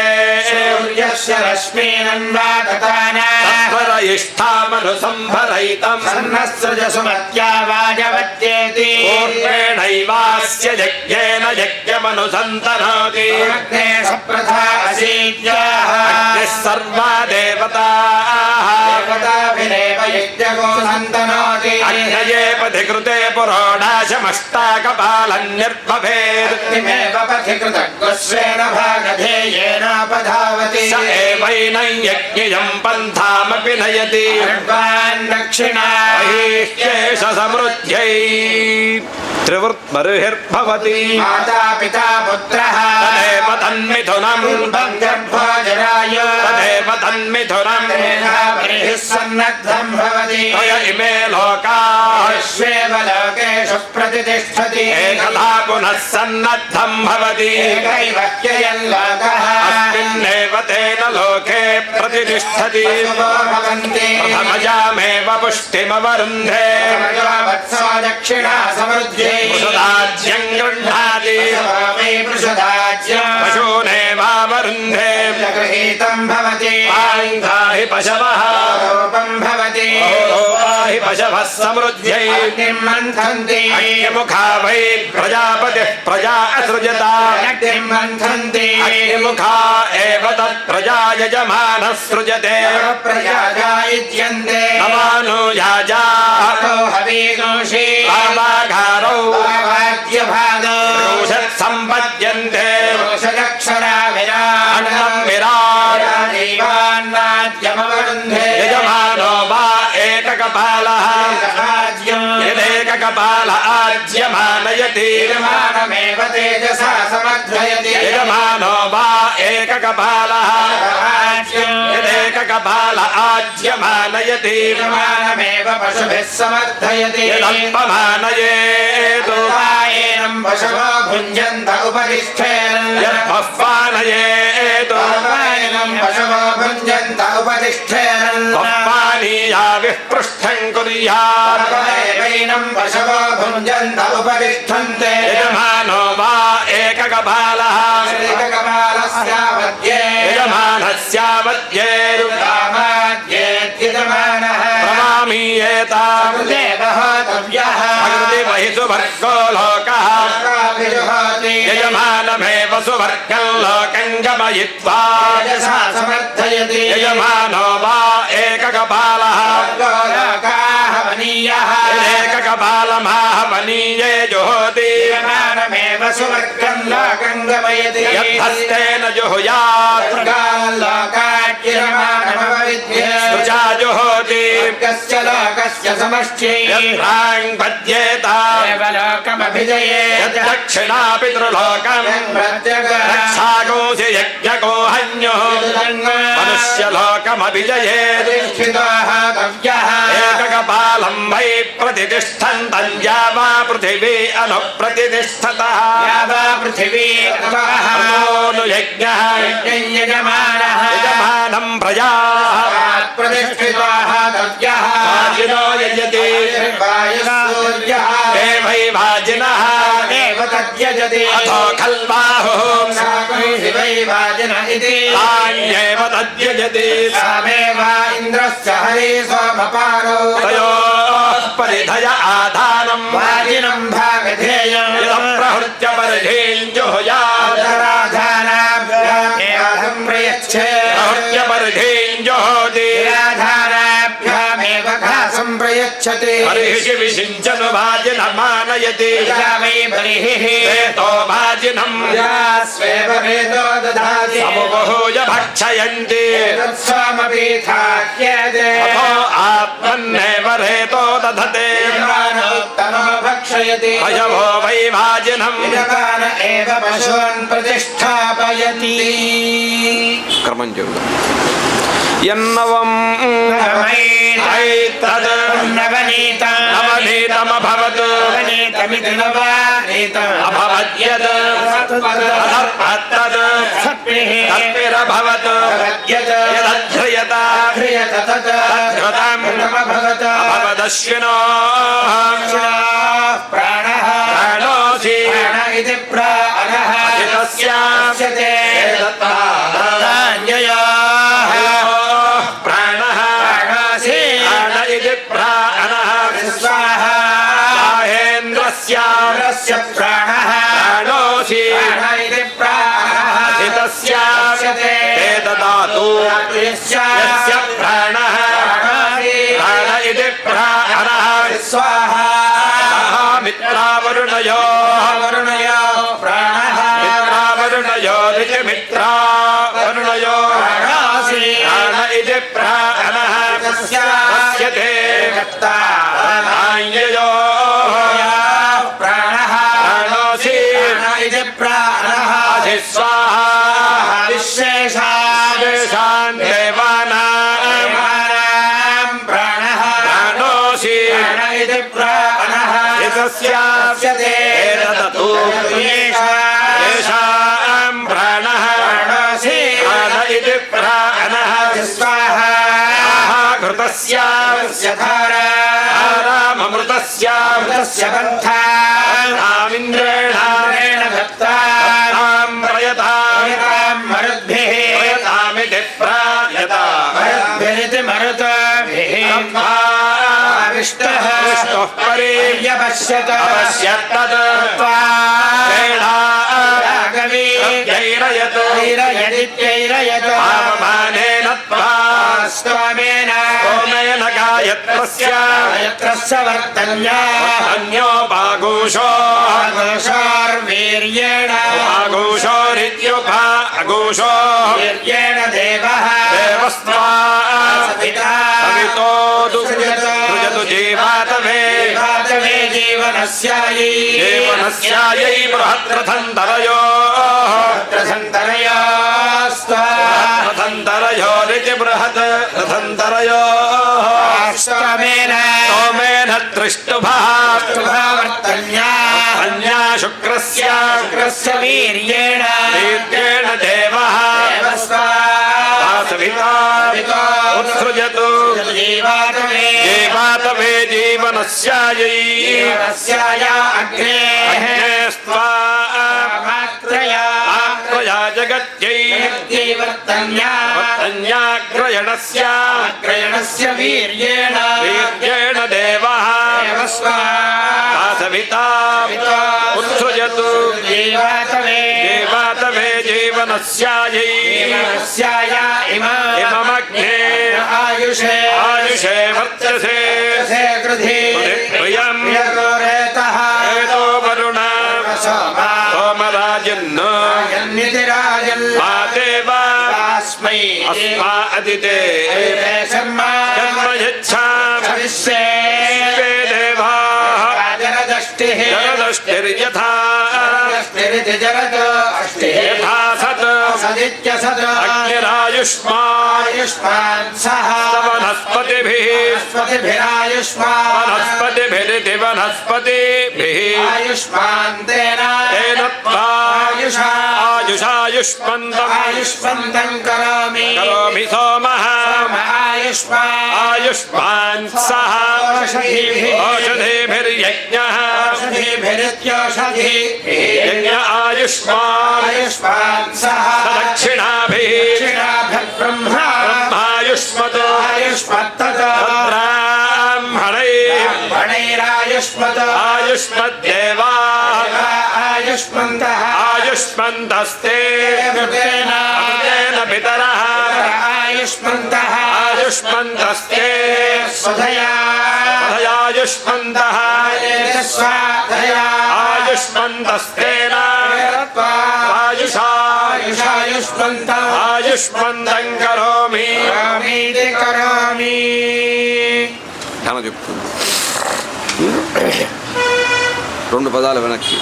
सूर्यस्य रश्मीनन्वातताना तत्त्वरयिष्ठामनुसम्भरयितं सन्नस्सृजसुमत्या वाजवत्येति पूर्वेणैवास्य यज्ञेन यज्ञमनुसन्तनोति अग्ने सप्रथा असीत्याह अग्निः सर्वा देवताः देवताभिरेव यज्ञको सन्तनोति अग्नये पथिकृते पुरोडाशमष्टाकपालन्यर्भवेत् अग्निमेव पथि कृतग्स्वेन भागधेयेनापधावति स एवैनं यज्ञियं पन्थामपि नयति सर्वान् दक्षिणा बहिह्येष समृद्ध्यै त्रिवृत्बर्हिर्भवति माता पिता पुत्रः तदेव तन्मिथुनम् पूर्वं गर्भो जरायु तदेव तन्मिथुनम् बर्हिः सन्नद्धं भवति त्वय इमे लोकाः विश्वेव लोकेषु प्रतिष्ठति एकधा पुनः सन्नद्धं भवति एकैव ह्ययं लोकः अस्मिन्नेव तेन लोके प्रतिष्ठति पशवो भवन्ति प्रथमजामेव पुष्टिमवरुन्धे वत्सो दक्षिणा समृद्ध्यै पशुदाज्यं गृह्णाति वै पृषदाज्यं पशूनेवावरुन्धे गृहीतं भवति आङ्गाहि पशवः रूपं भवति हि पशवः समृद्ध्यै अग्निं मन्थन्ति अग्निमुखा वै प्रजापतिः प्रजा असृजता अग्निं मन्थन्ति अग्निमुखा एव तत्प्रजा यजमानः सृजते प्रजायुज्यन्ते नमानुयाजा हवीगोषी कामाघारौ वाद्यभागो रोषत् सम्पद्यन्ते रोषदक्षरा विराट् अन्नं विराट् दैवान्नाद्यमवरुन्धे यजमानो वा एककपालः आज्यम् यदेककपाल आज्यमानयति यजमानमेव तेजसा समर्थयति यजमानो वा एककपालः आज्यम् यदेककपाल आज्यमानयति यजमानमेव पशुभिः समर्थयति यदल्पमानयेतु उपायेनं पशवो भुञ्जन्त उपतिष्ठेन यद्बह्वानयेतु उपायेनं पशवो भुञ्जन्त उपतिष्ठेन बह्वानीयाविः पृष्ठं कुर्यात् वैनं पशवो भुञ्जन्त उपतिष्ठन्ते यजमानो वा एककपालः एककपालस्यावद्ये यजमानस्यावद्येरु कामाद्येत्यजमानः प्रमामीयेताम् देवहोतव्यः अग्निमहि सुवर्गो लोकः काभिर्होति यजमानमेव सुवर्गं लोकं गमयित्वा तेजसा समर्थयति यजमानो वा एककपालः लोकाहवनीयः एककपालमाहवनीये जुहोति यजमानमेव सुवर्गं लोकं गमयति यद्धस्तेन जुहुयात् लोकाद्यमानमवविद्ये सुजा जुहोति कस्य लोकस्य समष्ट्यै यत्राङ् पद्येता देवलोकमभिजये यद्दक्षिणा पितृलोकम् रक्षागोऽसि यज्ञको हन्युः मनुष्यलोकमभिजयेत् एककपालं वै प्रतिष्ठन्तं या वा पृथिवी अनुप्रतिष्ठतः पृथिवी यज्ञः यजमानः यजमानं प्रजाः प्रतिष्ठिताः तव्यः वाजिनो यजति देवै वाजिनः देव तद्यजति अथो खल्बाहुः वै वाजिन इति तान्येव तद्यजति सामेव इन्द्रस्य हरि सोमपारो तयोः परिधय आधानं वाजिनं भागधेयं प्रहृत्य राधानाभ्यामेव संप्रयच्छे प्रहृत्य परिधेञ्जोति राधानाभ्यामेव संप्रयच्छते बर्हिषि विषिञ्चनु भाजिनं मानयति वै बर्हिः हेतो भाजिनं स्वेव वेदो दधाति समबहूय भक्षयन्ति तत्स्वामपीठाख्यते अथो आत्मन्नेव रेतो दधते भक्षयति पशवो वै भाजिनं यजमान एव पशून् प्रतिष्ठापयति क्रमं चेद्दां यन्नवं नवनीतमभवत् अभवद्यद् तदर्पत्तद् तत्पिरभवत् यदध्रियत तद्धृतम् अभवदश्विनो प्राणोऽसि हितस्यास्यते प्राणः प्राण इति प्राणः स्वाहेन्द्रस्य प्राणः प्राणोऽसि हितस्यास्यते ददातु यस्य प्राणः प्राण इति प्राणः स्वाहा मित्रावरुणयो प्राणः मित्रावरुणयोरिति मित्रावरुणयो प्राण इति प्राणः तस्यते आञ्जयो प्राणः प्राणोऽसि इति प्राणः स्वाहा विश्वेशान् देवानां प्राणः प्राणोऽसि इति प्राणः यस्यास्यते ददतु येषां प्राणः प्राणोऽसि प्राण इति प्राणः स्वाहा घृतस्यास्य धारामृतस्यामृतस्य पन्था नामिन्द्रेणारेण भक्तां प्रयतां मरुद्भिः प्रयतामिति प्रायता मरुद्भिरिति मरुतभिः विष्णुः पर्यपश्यत अपश्यत्तद् ैरयत् आवमानेन स्तोमेन सोमेन गायत्रस्य वर्तन्या अन्योपाघोषोर्वीर्येण आघोषोरित्युपाघोषो वीर्येण देवः देवस्त्वा सवितो सृजतु जीवातवे जीवनस्यायै बृहद्रथन्तरयो रथन्तरयोरिति बृहत् रथन्तरयो सोमेन त्रिष्टुभः वर्तन्या शुक्रस्य वीर्येण देवः उत्सृजतु जीवातवे जीवनस्यायै अग्ने स्वात्रया जगत्यै वर्तन्याग्रयणस्य वीर्येण देवः सविता उत्सृजतु जीवातवे जीवनस्यायै इममग्ने आयुषे वर्चसे प्रियं हेतो वरुण सोमराजन् मादेवास्मै अस्मा अदिते जन्म यच्छामि देवाः जरदष्टिर्यथा यथा सत् अग्निरायुष्मान् सह वनस्पतिभिरिति वनस्पतिभिः आयुष्मान् तेन आयुषायुष्मन्तं करोमि सोमः आयुष्मान् सह औषधिभिर्यज्ञः यज्ञ आयुष्मान् सह दक्षिणाभिः ब्रह्मायुष्मतो ब्राह्मणैः आयुष्मद्देवा आयुष्मन्तस्ते अमृतेन पितरः आयुष्मन्तस्ते स्वधयायुष्मन्तः आयुष्मन्तस्तेन आयुष्मन्तं करोमि ధ్యానం చెప్తుంది. రెండు పదాలు వెనక్కి.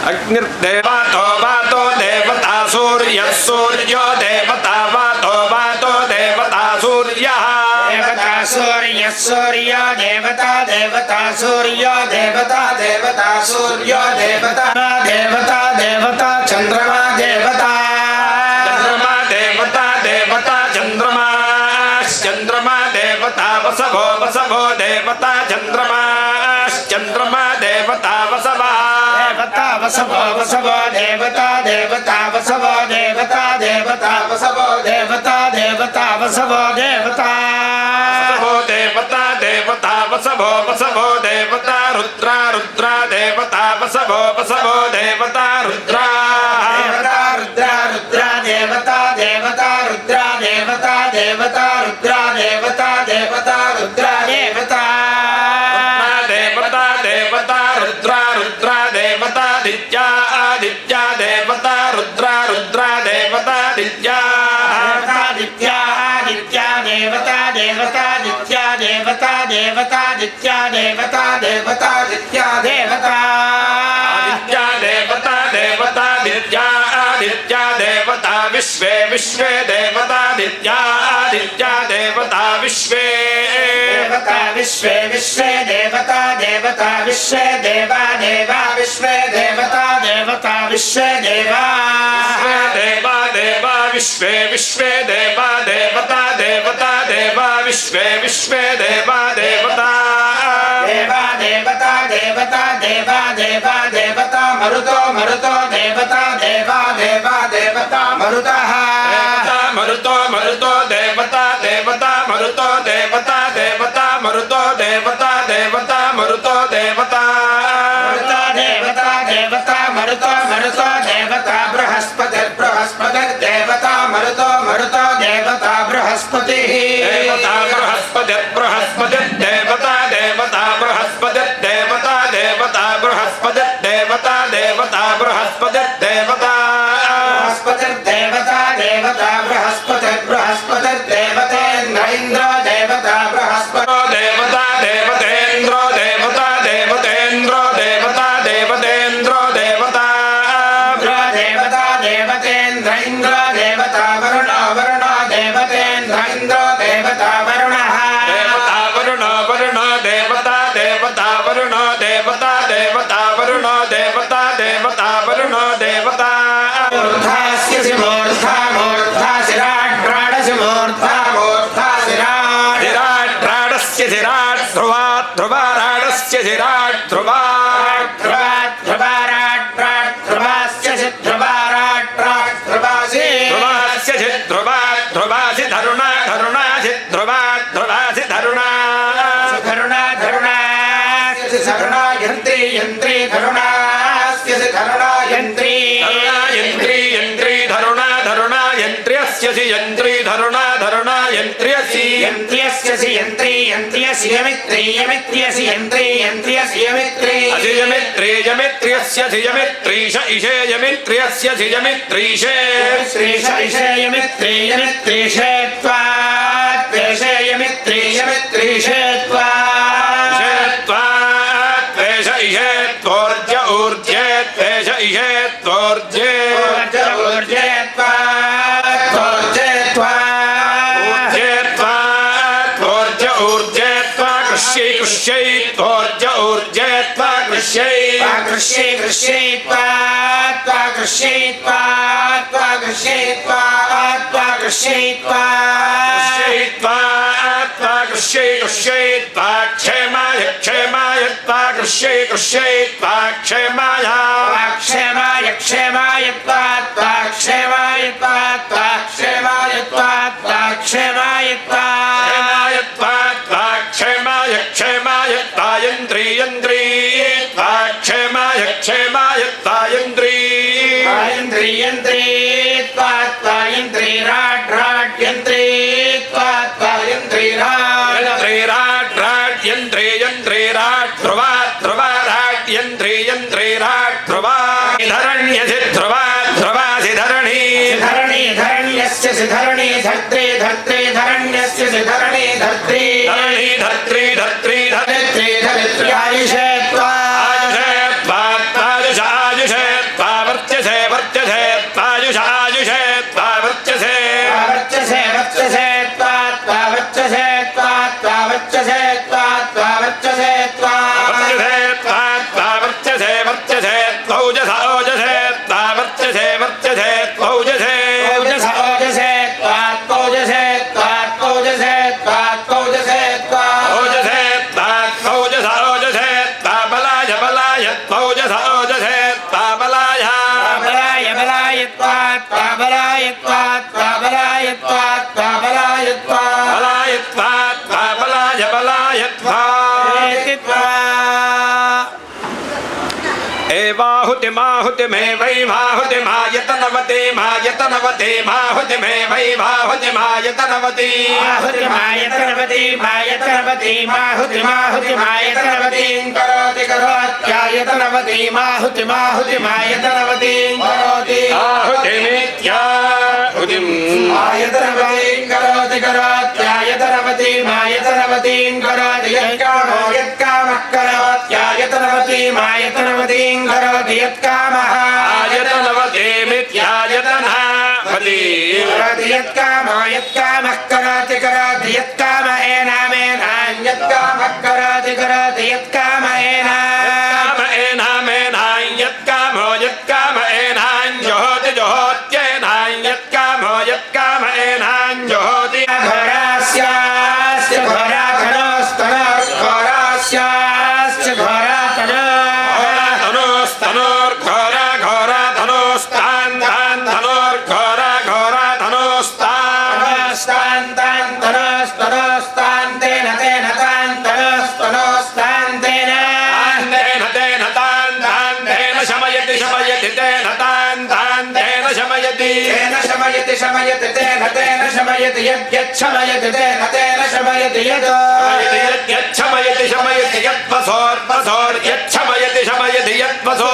అగ్నిర్దేవతో వాతో దేవత సూర్యః సూర్యో దేవత వాతో వాతో దేవత సూర్యః దేవతా సూర్యః సూర్యో దేవతా దేవతా సూర్యో దేవతా దేవతా సూర్యో దేవతా దేవతా దేవతా చంద్రమా దేవతా చంద్రమా దేవతా దేవతా చంద్రమా చంద్రమా దేవతా వసవో వసవో దేవతా చంద్రమా చంద్రమా దేవతా వసవా దేవతా వసవో వసవో దేవతా దేవతా వసవో దేవతా దేవతా వసవో దేవతా దేవతా వసవో దేవతా వసవో దేవతా దేవతా వసవో వసవో దేవతా రుద్రా రుద్రా దేవతా వసవో వసవో దేవతా రుద్రా దేవతా రుద్రా రుద్రా దేవతా దేవతా రుద్రా దేవతా దేవతా రుద్రా దేవతా దేవతా రుద్రా దేవతా దేవతా దేవతా రుద్రా రుద్రా దేవతా దిత్యా ఆదిత్యా దేవతా రుద్రా రుద్రా దేవతా దిత్యా ఆదిత్యా ఆదిత్యా దేవతా దేవతా దిత్యా దేవతా దేవతా దిత్యా దేవతా దేవతా దిత్యా దేవతా ఆదిత్యా దేవతా దేవతా దిత్యా ఆదిత్యా దేవతా విశ్వే విశ్వే దేవతా దిత్యా ఆదిత్యా దేవతా విశ్వే దేవతా విశ్వే విశ్వే దేవతా దేవతా విశ్వే దేవా దేవా విశ్వే దేవతా దేవతా విశ్వే దేవా దేవా దేవా విశ్వే విశ్వే దేవా దేవతా దేవతా దేవా విశ్వే విశ్వే దేవా దేవతా దేవా దేవతా దేవతా దేవా దేవా దేవతా మరుతో మరుతో దేవతా దేవా దేవా దేవతా మరుతః దేవతా మరుతో మరుతో దేవతా దేవతా మరుతో దేవతా దేవతా మరుతో దేవతా దేవతా మరుతో దేవతా మరుతో దేవతా దేవతా మరుతో మరుతో దేవతా బృహస్పతి బృహస్పతి దేవతా మరుతో మరుతో దేవతా బృహస్పతి దేవతా బృహస్పతి బృహస్పతి దేవతా దేవతా బృహస్పతి దేవతా దేవతా బృహస్పతి దేవతా దేవతా బృహస్పతి దేవతా బృహస్పతి దేవతా దేవతా బృహస్పతి బృహస్పతి దేవతేంద్ర ఇంద్ర దేవతా బృహస్పతి దేవతా దేవతేంద్రో దేవతా దేవతేంద్రో దేవతా దేవతేంద్రో దేవతా దేవతా దేవతేంద్ర ఇంద్ర దేవతా వరుణ వరుణ దేవతేంద్ర ఇంద్ర దేవతా వరుణ దేవతా వరుణ వరుణ దేవతా దేవతా వరుణ దేవతా దేవతా వరుణ దేవతా దేవతా వరుణ దేవతా మూర్ధాస్యసి మూర్ధా మూర్ధా శిరాట్ ప్రాణసి మూర్ధా మూర్ధా శిరాట్ ధిరాడ్రాడస్య ధిరాడ్ ధ్రువాత్ ధ్రువారాడస్య ధిరాడ్ ధ్రువాట్ ధ్రువాత్ ధ్రువారాట్ ప్రాట్ ధ్రువాస్యసి ధ్రువారాట్ ప్రాట్ ధ్రువాసి ధ్రువాస్య ధ్రువాత్ ధ్రువాసి ధరుణ ధరుణాసి ధ్రువాత్ ధృవాసి ధరుణా ధరుణ ధరుణాస్యసి ధరుణ యంత్రి యంత్రి ధరుణాస్యసి ధరుణ యంత్రి యంత్రీ యంత్రీ ధరుణా ధరుణా యంత్ర్యస్యసి యంత్రీ ధరుణా ధరుణా యంత్ర్యసి యంత్రియస్యసి యంత్రి యంత్రియసి యమిత్రి యమిత్రియసి యంత్రి యంత్రియసి యమిత్రి అధియమిత్రీ యమిత్ర్యస్య ధియమిత్రీష ఇషే యమిత్ర్యస్య ధియమిత్రీషే శ్రీష ఇషే యమిత్రి యమిత్రీషే త్వాత్ వేషే యమిత్రి యమిత్రీషే త్వాత్ ఇషే త్వాత్ వేష ఇషే త్వోర్జ ఊర్జే త్వేష ఇషే త్వోర్జే ఊర్జే త్వాత్ త్వోర్జే త్వాత్ ఊర్జే త్వాత్ త్వోర్జ ఊర్జే త్వా కృష్యై కృష్యై త్వోర్జ ఊర్జే త్వా కృష్యై కృష్యై కృష్యై త్వాత్ కృష్యై త్వాత్ కృష్యై త్వాత్ కృష్యై త్వాత్ కృష్యై కృష్యై త్వా క్షేమాయ క్షేమాయ త్వా కృష్యై కృష్యై త్వా క్షేమాయ క్షేమాయ క్షేమాయ త్వాత్ క్షేమాయ త్వాత్ క్షేమాయ త్వాత్ క్షేమాయ త్వాత్ క్షేమాయ త్వా క్షేమాయ క్షేమాయ త్వా యంత్రీ యంత్రీ क्षेमाय त्वायन्द्री यन्त्री यन्त्री त्वायन्त्री राट् राट् यन्त्री त्वायन्त्री राट् यन्त्री यन्त्री राट् ध्रुवा ध्रुवा राट् यन्त्री राट् ध्रुवा धरण्यसि ध्रुवा ध्रुवासि धरणी धरणी धरण्यस्य धरणी धर्त्री धर्त्री धरण्यस्य धरणी धर्त्री धरणी धर्त्री धर्त्री धरित्री धरित्री आयुषे आयुषे वर्चसे वर्चसे आयुषे वर्चसे वर्चसे वर्चसे वर्चसे वर्चसे वर्चसे वर्चसे वर्चसे ओजसा ओजसे वर्चसे वर्चसे ओजसे ओजसे ओजसे ओजसे ओजसे ओजसे ओजसे ओजसा ओजसे बलाय बलाय ओजसा ओजसे बलाय बलाय बलाय बलाय बलाय बलाय बलाय एवाहुति माहुति मे वै माहुति मायतनवती मायतनवती माहुति मे वै माहुति मायतनवती माहुति मायतनवती मायतनवती माहुति माहुति मायतनवती करोति करोत्यायतनवती माहुति माहुति मायतनवती करोति आहुति मिथ्याहुतिम् आयतनवती करोति करोत्यायतनवती मायतनवती करोति यत्कामो यत्कामः करोत्यायतनवती मायतनवती करोति यत्कामः आयतनवती मिथ्यायतनवती करोति यत्कामो यत्कामः करोति करोति यत्काम एनामेनां यत्कामः करोति करोति यत्काम एनामेनां यत्कामो यत्काम एनां जोहोति जोहोत्येनां यत्कामो यत्काम एनां जोहोति घोरास्यास्य घोराधनोस्तनोर्घोरास्यास्य घोराधनोस्तनोर्घोरा घोरा धनोस्तान् तान् धनोर्घोरा घोरा धनोस्तान् तनोस्तनोस्तान् तेन तेन तान् तनोस्तनोस्तान् तेन तेन तान् तान् तेन शमयति शमयति तेन तान् तान् तेन शमयति तेन शमयति शमयति तेन तेन शमयति यद्यच्छमयति तेन तेन शमयति यत् यच्छमयति शमयति यत्पसोर्पसोर्यच्छमयति शमयति यत्पसोर्पसोर्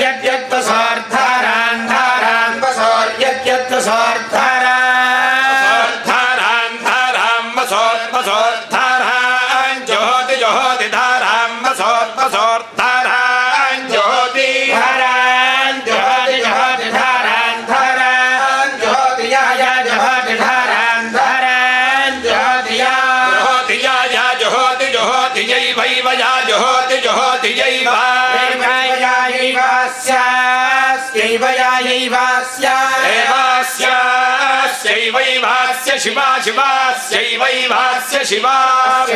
यद्यत्पसोर्धारान् धारान् पसोर् यद्यत्पसोर्धारान् धारान् धारां वसोर्पसोर्धारान् ज्योति ज्योति धारां वसोर्पसोर्धारान् ज्योति धारान् ज्योति ज्योति धारान् धारान् ज्योति या ज्योति धारान् धारान् ज्योति या ज्योति ज्योति जय वैव या ज्योति ज्योति जैव एवास्यैवैवास्य शिवा शिवास्यैवैवास्य शिवा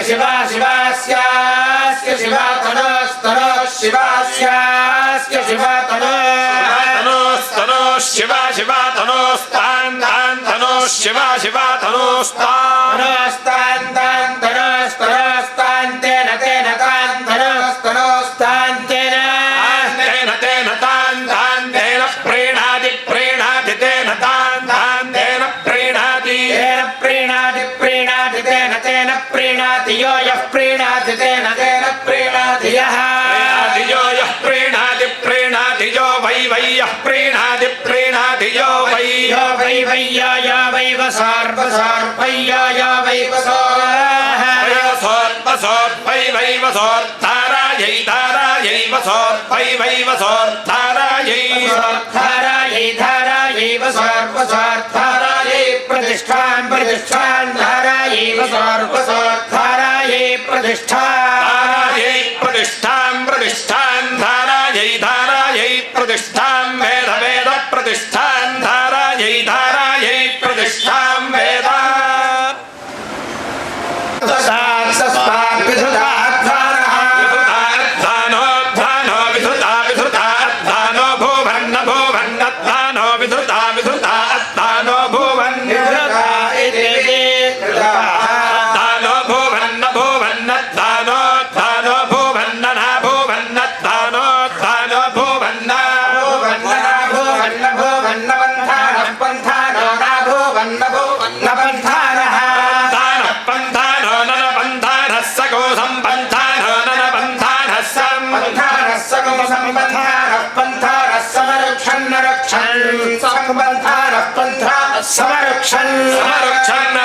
शिवा शिवास्यास्य शिवा तनोस्तनोः शिवास्यास्य शिवा तनोस्तनो शिवा शिवा तनोस्तान् तान् तनोः शिवा शिवा तनोस्तान् तनोस्तान् तान् तनोस्तनोस्तान् तेन तेन तान् तनोस्तनोस्तान् तेन तेन तान् तान् तेन प्रीणाति प्रीणाति तेन तान् तान् तेन प्रीणाति तेन प्रीणाति प्रीणाति तेन तेन प्रीणाति यो यः प्रीणाति तेन तेन प्रीणाति यः यो यः प्रीणाति प्रीणाति यो वै वै यः प्रीणाति प्रीणाति यो वै यो वै वै यो वै वसोर्पसोर्पै यो वै वसोर्पसोर्पै वै वसोर्धारायै धारायै वसोर्पै वै वसोर्धारायै धारायै धारायै वसोर्पसोर्धारायै प्रतिष्ठां प्रतिष्ठां धारायै वसोर्पसोर्धारायै धारायै प्रतिष्ठां प्रतिष्ठां धारायै धारायै प्रतिष्ठां वेद वेद प्रतिष्ठां धारायै धारायै प्रतिष्ठां वेद भूभन्न भूभन्न भूभन्न सगो संबंधारः पंथारः समरक्षन् रक्षन् संबंधारः पंथारः समरक्षन्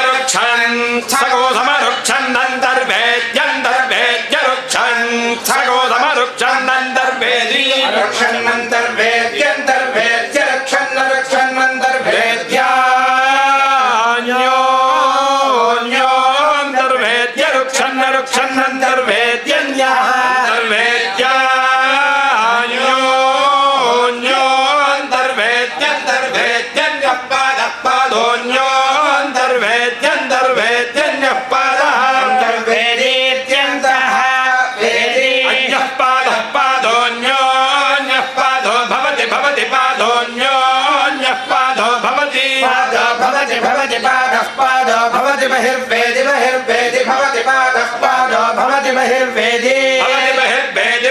रक्षन् सगो समरक्षन् अंतर्वेद्य रक्षन् सगो समरक्षन् अंतर्वेदी रक्षन् अंतर्वेद्य रक्षन् रक्षन् अंतर्वेद्य अंतर्वेद्य रक्षन् अंतर्वेद्यन्यः भवति पादः पादो भवति बहिर्वेदि बहिर्वेदि भवति पादः पादो भवति बहिर्वेदि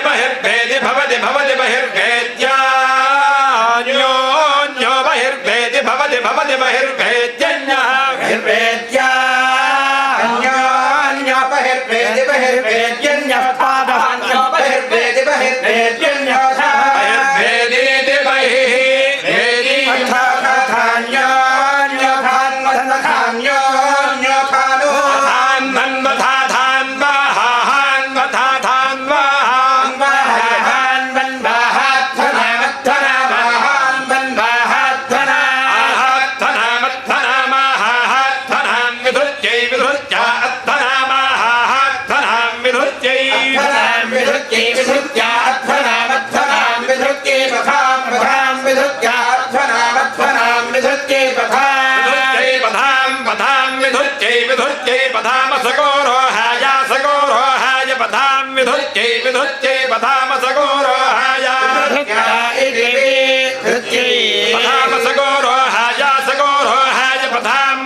बहिर्वेदि भवति बहिर्वेद्यान्यो बहिर्वेदि भवति बहिर्वेद्यन्यः बहिर्वेद्यान्यो बहिर्वेदि बहिर्वेद्यन्यः पादः बहिर्वेदि बहिर्वेद्यन्यः बहिर्वेदीति बहिर्वेदि पधामसगोरो हाय पधाम विधुच्चै पधामसगोरो हाय पधामसगोरो हाय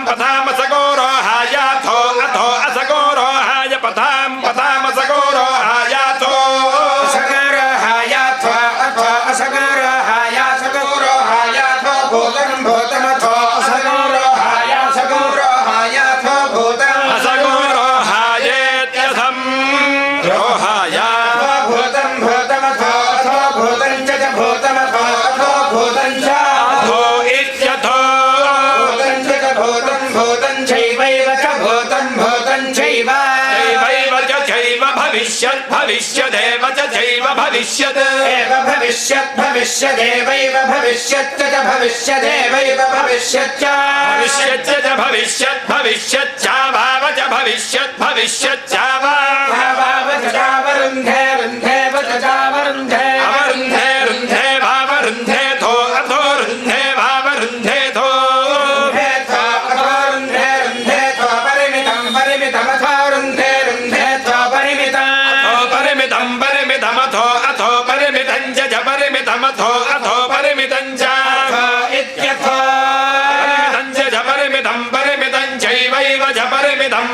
पधामसगोरो हायाथो अथो असगोरो हाय पधामसगोरो हायाथो सगोरो हायाथो अथो असगोरो हायासगोरो हायाथो भूतं भूतमथो असगोरो हायासगोरो हायाथो भूतं असगोरो हायेत्यथं रोहाया भूतं भूतमथो अथो भूतं च भूतमथो अथो भूतं च अथो इत्यथो भूतं भूतं चैवैव च भूतं भूतं चैव चैव भविष्यदेव च चैव भविष्यत् एव भविष्यदेवैव भविष्यच्च च भविष्यदेवैव भविष्यच्च भविष्यच्चाभाव च भविष्यच्चावा वरुन्धे रुन्धे वरुन्धे रुन्धे भावरुन्धेथो अथो रुन्धे भावरुन्धेथो परिमितमथो अथो परिमितं च परिमितमथो अथो परिमितं च इत्यथो परिमितं चैवैव च परिमितं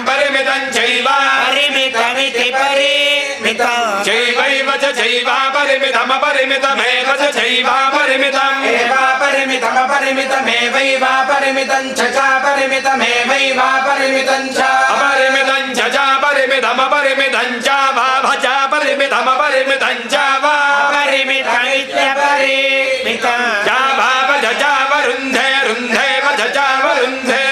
चैव परिमितमिति परिमितं चैवैव च चैवापरिमितमपरिमितमेव च चैवापरिमितम् एवापरिमितमेवैवापरिमितं च चापरिमितमेवैवापरिमितं च अपरिमितं च चापरिमितमपरिमितं च भाव चापरिमितमपरिमितं च वा परिमितमित्यपरिमितं च भाव च चावरुन्धे रुन्धेव च चावरुन्धे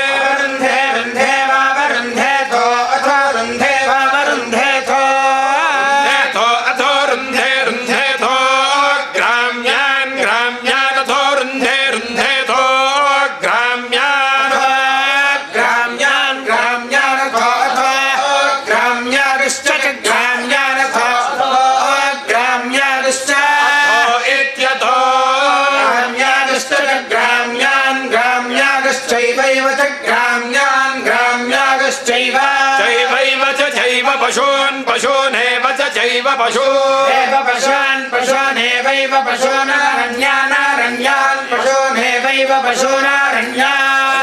रुन्धे वावरुन्धेथो अथो रुन्धे वावरुन्धेथो अथो रुन्धेथो ग्राम्यान् अथो रुन्धेथो ग्राम्यान् ग्राम्यानथो अथो ग्राम्यागश्च ग्राम्यानथो ग्राम्यागश्च इत्यथो ग्राम्यागश्चैवैव च ग्राम्यागश्चैव चैवैव च चैव पशूनेव च चैव एव पशूनेवैव पशूनारण्यान् पशूनेवैव पशूनारण्यान्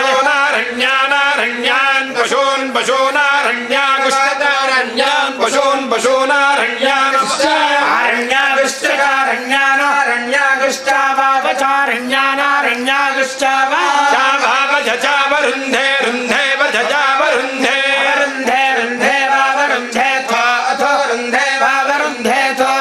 रुन्धे वावरुन्धेथो अथो रुन्धे वावरुन्धेथो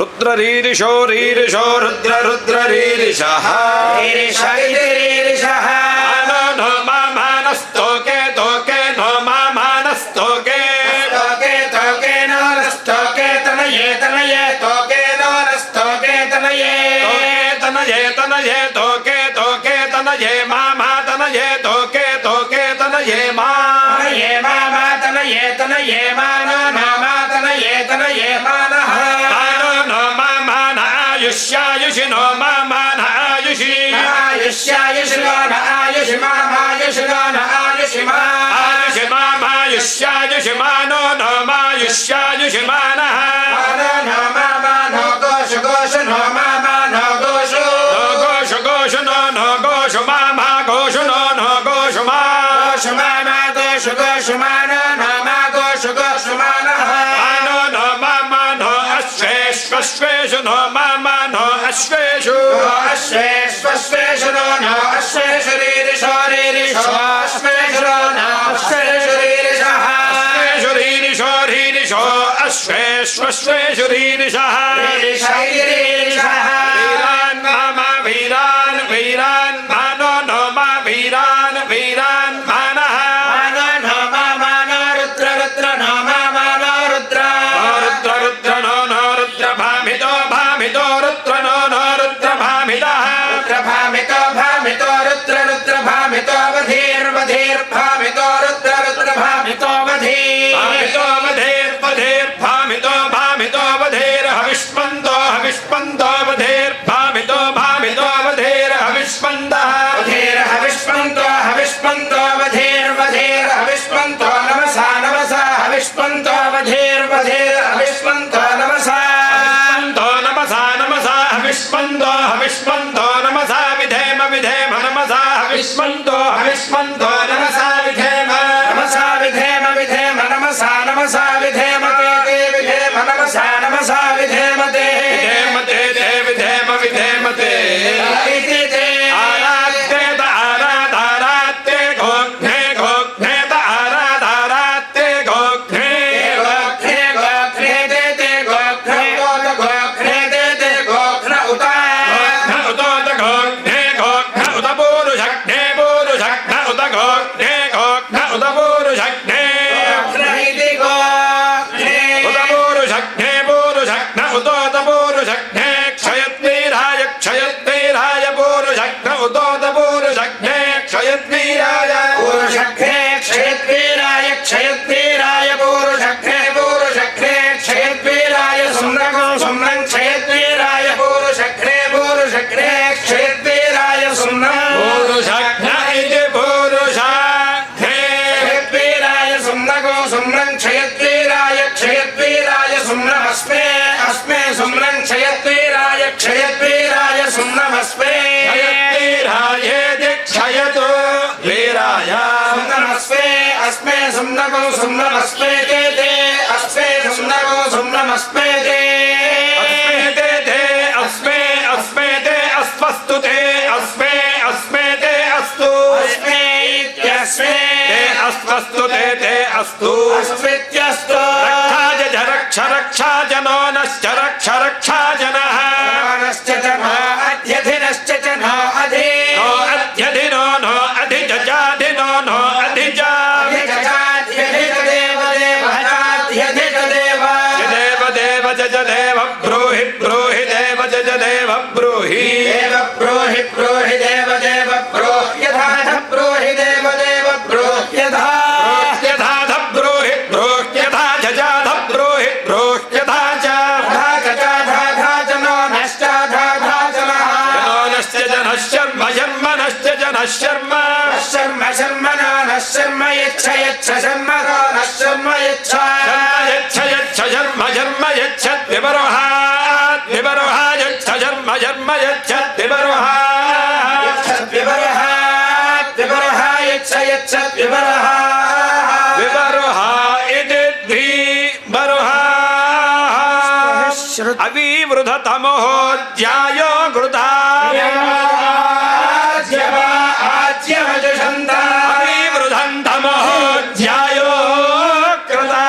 रुद्ररीरिषो रीरिषो रुद्र रुद्ररीरिषः रीरिषः नो नो मानस्तोके तोके नो मानस्तोके तोके तोके नोरस्तोके तनये तनये तोके नोरस्तोके तनये तनये तनये तोके तोके तनये मामा तनये तोके तोके तनये मा तनये मामा तनये तनये मानो नामा तनये तनये मानः मानो नो मामान आयुष्यायुषि नो मामान आयुषि आयुष्यायुषि नो न आयुषि मामायुषि नो न आयुषि मा आयुषि मामायुष्यायुषि मानो नो मायुष्यायुषि मानः मानो नो मामा नो गोष गोष नो मामा नो गोषु नो गोषु गोषु नो गोषु मामा गोषु नो गोषु मा गोष मामा गोष गोष मानो नो मा गोष गोष मानः मानो नो मामा नो अश्वेष्वेषु नो मामा नो अश्वेषु अश्वेष्वेषु नो अश्वेषु रीरिषो रीरिषो अश्वेषु नो अश्वेषु रीरिषः अश्वेषु रीरिषो रीरिषो अश्वेष्वेषु रीरिषः रीरिषः वीरान् मामा वीरान् वीरान् मानो नो मा वीरान् वीरान् मानः मानो नो मामा नो रुद्र रुद्र नो मामा नो रुद्र रुद्र रुद्र नो रुद्र भामितो भामितो रुद्र नो रुद्र भामितः भामितो भामितो रुद्र रुद्र भामितो वधीर्वधीर्भामितो रुद्र रुद्र भामितो वधीर् भामितो वधेर्वधेर्भामितो भामितो वधेर् हविष्मन्तो हविष्मन्तो वधेर्भामितो भामितो वधेर् हविष्मन्तः हविष्मन्तो हविष्मन्तो वधीर्वधीर् हविष्मन्तो नमसा नमसा हविष्मन्तो वधीर्वधीर् हविष्मन्तो नमसा हविष्मन्तो नमसा नमसा हविष्मन्तो हविष्मन्तो नमसा विधेम विधेम नमसा हविष्मन्तो हविष्मन्तो नमसा विधेम नमसा विधेम विधेम नमसा नमसा विधेम ते विधेम नमसा नमसा विधेम ते विधेम ते विधेम विधेम ते इति ते आराध्य आराधारात्य घोघ्ने घोघ्ने आराधारात्य घोघ्ने गोघ्ने गोघ्ने ते गोघ्ने गोघ्ने ते गोघ्न उत उत घोघ्ने घोघ्न उत पूरुषघ्ने पूरुषघ्न उत घोघ्ने घोघ्न उत पूरुषघ्ने इति गोघ्ने उत पूरुषघ्ने पूरुषघ्न उतोत पूरुषघ्ने क्षयद्वीराय क्षयद्वीराय पूरुषघ्न उतोत पूरुषघ्ने क्षयद्वीराय पूरुषघ्ने क्षयद्वीराय क्षयद्वीराय पूरुषघ्ने पूरुषघ्ने क्षयद्वीराय सुम्रगो सुम्रं क्षयद्वीराय पूरुषघ्ने पूरुषघ्ने क्षयद्वीराय सुम्रं पूरुषघ्न इति पूरुषघ्ने क्षयद्वीराय सुम्रगो सुम्रं क्षयद्वीराय क्षयद्वीराय सुम्रमस्मे अस्मे सुम्रं क्षयद्वीराय क्षयद्वीराय सुम्रमस्मे क्षयद्वीराय क्षयतु वीराय सुम्रमस्मे अस्मे सुम्रगो सुम्रमस्मे ते अस्मे सुम्रगो सुम्रमस्मे ते अस्मे अस्मे ते अस्वस्तु ते अस्मे अस्मे ते अस्तु अस्मे इत्यस्मे ते अस्वस्तु ते अस्तु अस्मित्यस्तु रक्ष रक्षा जनो नश्च रक्ष रक्षा जनः नश्च च नो अध्यधिनश्च च नो अधि नो अध्यधिनो नो अधिजाधिनो नो अधिजा देव देव जज देव ब्रूहि ब्रूहि देव जज देव ब्रूहि देव ब्रूहि ब्रूहि देव देव ब्रूहि यथा ब्रूहि देव देव ब्रूहि यथा यथा ब्रूहि ब्रूहि यथा जजाध ब्रूहि ब्रूहि यथा च जनो नश्च जनः शर्म शर्म नश्च जनः शर्म शर्म शर्म नो नः शर्म यच्छ यच्छ शर्म नो नः शर्म यच्छ यच्छ यच्छ शर्म शर्म यच्छत् विवरोहात् विवरोहात् यच्छ शर्म शर्म यच्छत् विवरोहात् विवरहा यच्छ यच्छ विवरहा विवरोहा इति द्विवरोहा अविवृधतमोऽध्यायो घृता अविवृधन्तमोऽध्यायो कृता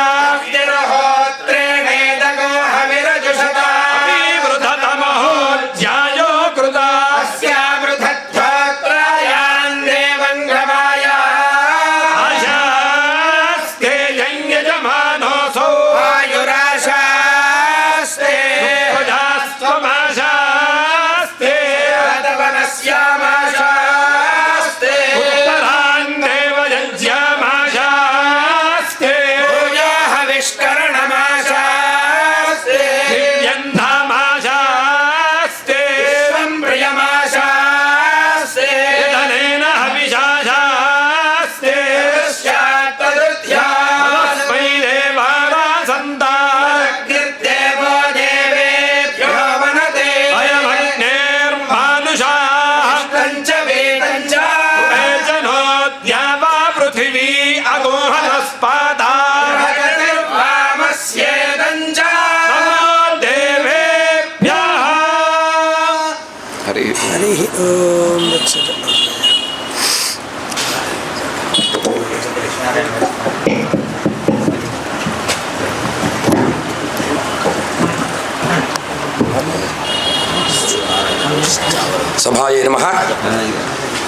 సభాయే నమః.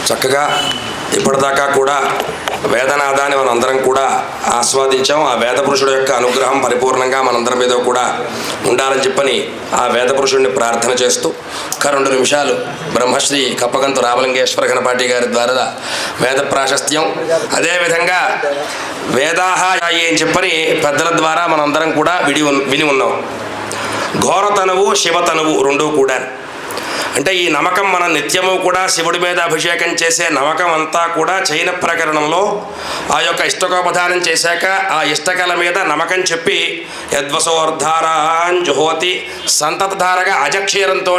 చక్కగా ఇప్పటిదాకా కూడా వేదనాదాన్ని మనందరం కూడా ఆస్వాదించాం. ఆ వేద పురుషుడు యొక్క అనుగ్రహం పరిపూర్ణంగా మనందరి మీద కూడా ఉండాలని చెప్పని ఆ వేద పురుషుడిని ప్రార్థన చేస్తూ 2 నిమిషాలు బ్రహ్మశ్రీ కప్పగంతు రామలింగేశ్వర ఘనపాటి గారి ద్వారా వేద ప్రాశస్త్యం, అదేవిధంగా వేదాహ అని చెప్పని పెద్దల ద్వారా మనందరం కూడా విని ఉన్నాం. ఘోరతనువు శివతనువు రెండూ కూడా అంటే ఈ నమ్మకం మన నిత్యము కూడా శివుడి మీద అభిషేకం చేసే నమ్మకం అంతా కూడా చైన ప్రకరణంలో ఆ యొక్క ఇష్టకోపధానం చేశాక ఆ ఇష్టకల మీద నమ్మకం చెప్పి యద్వసోర్ధారాన్ జుహోతి సంతతధారగా అజక్షీరంతో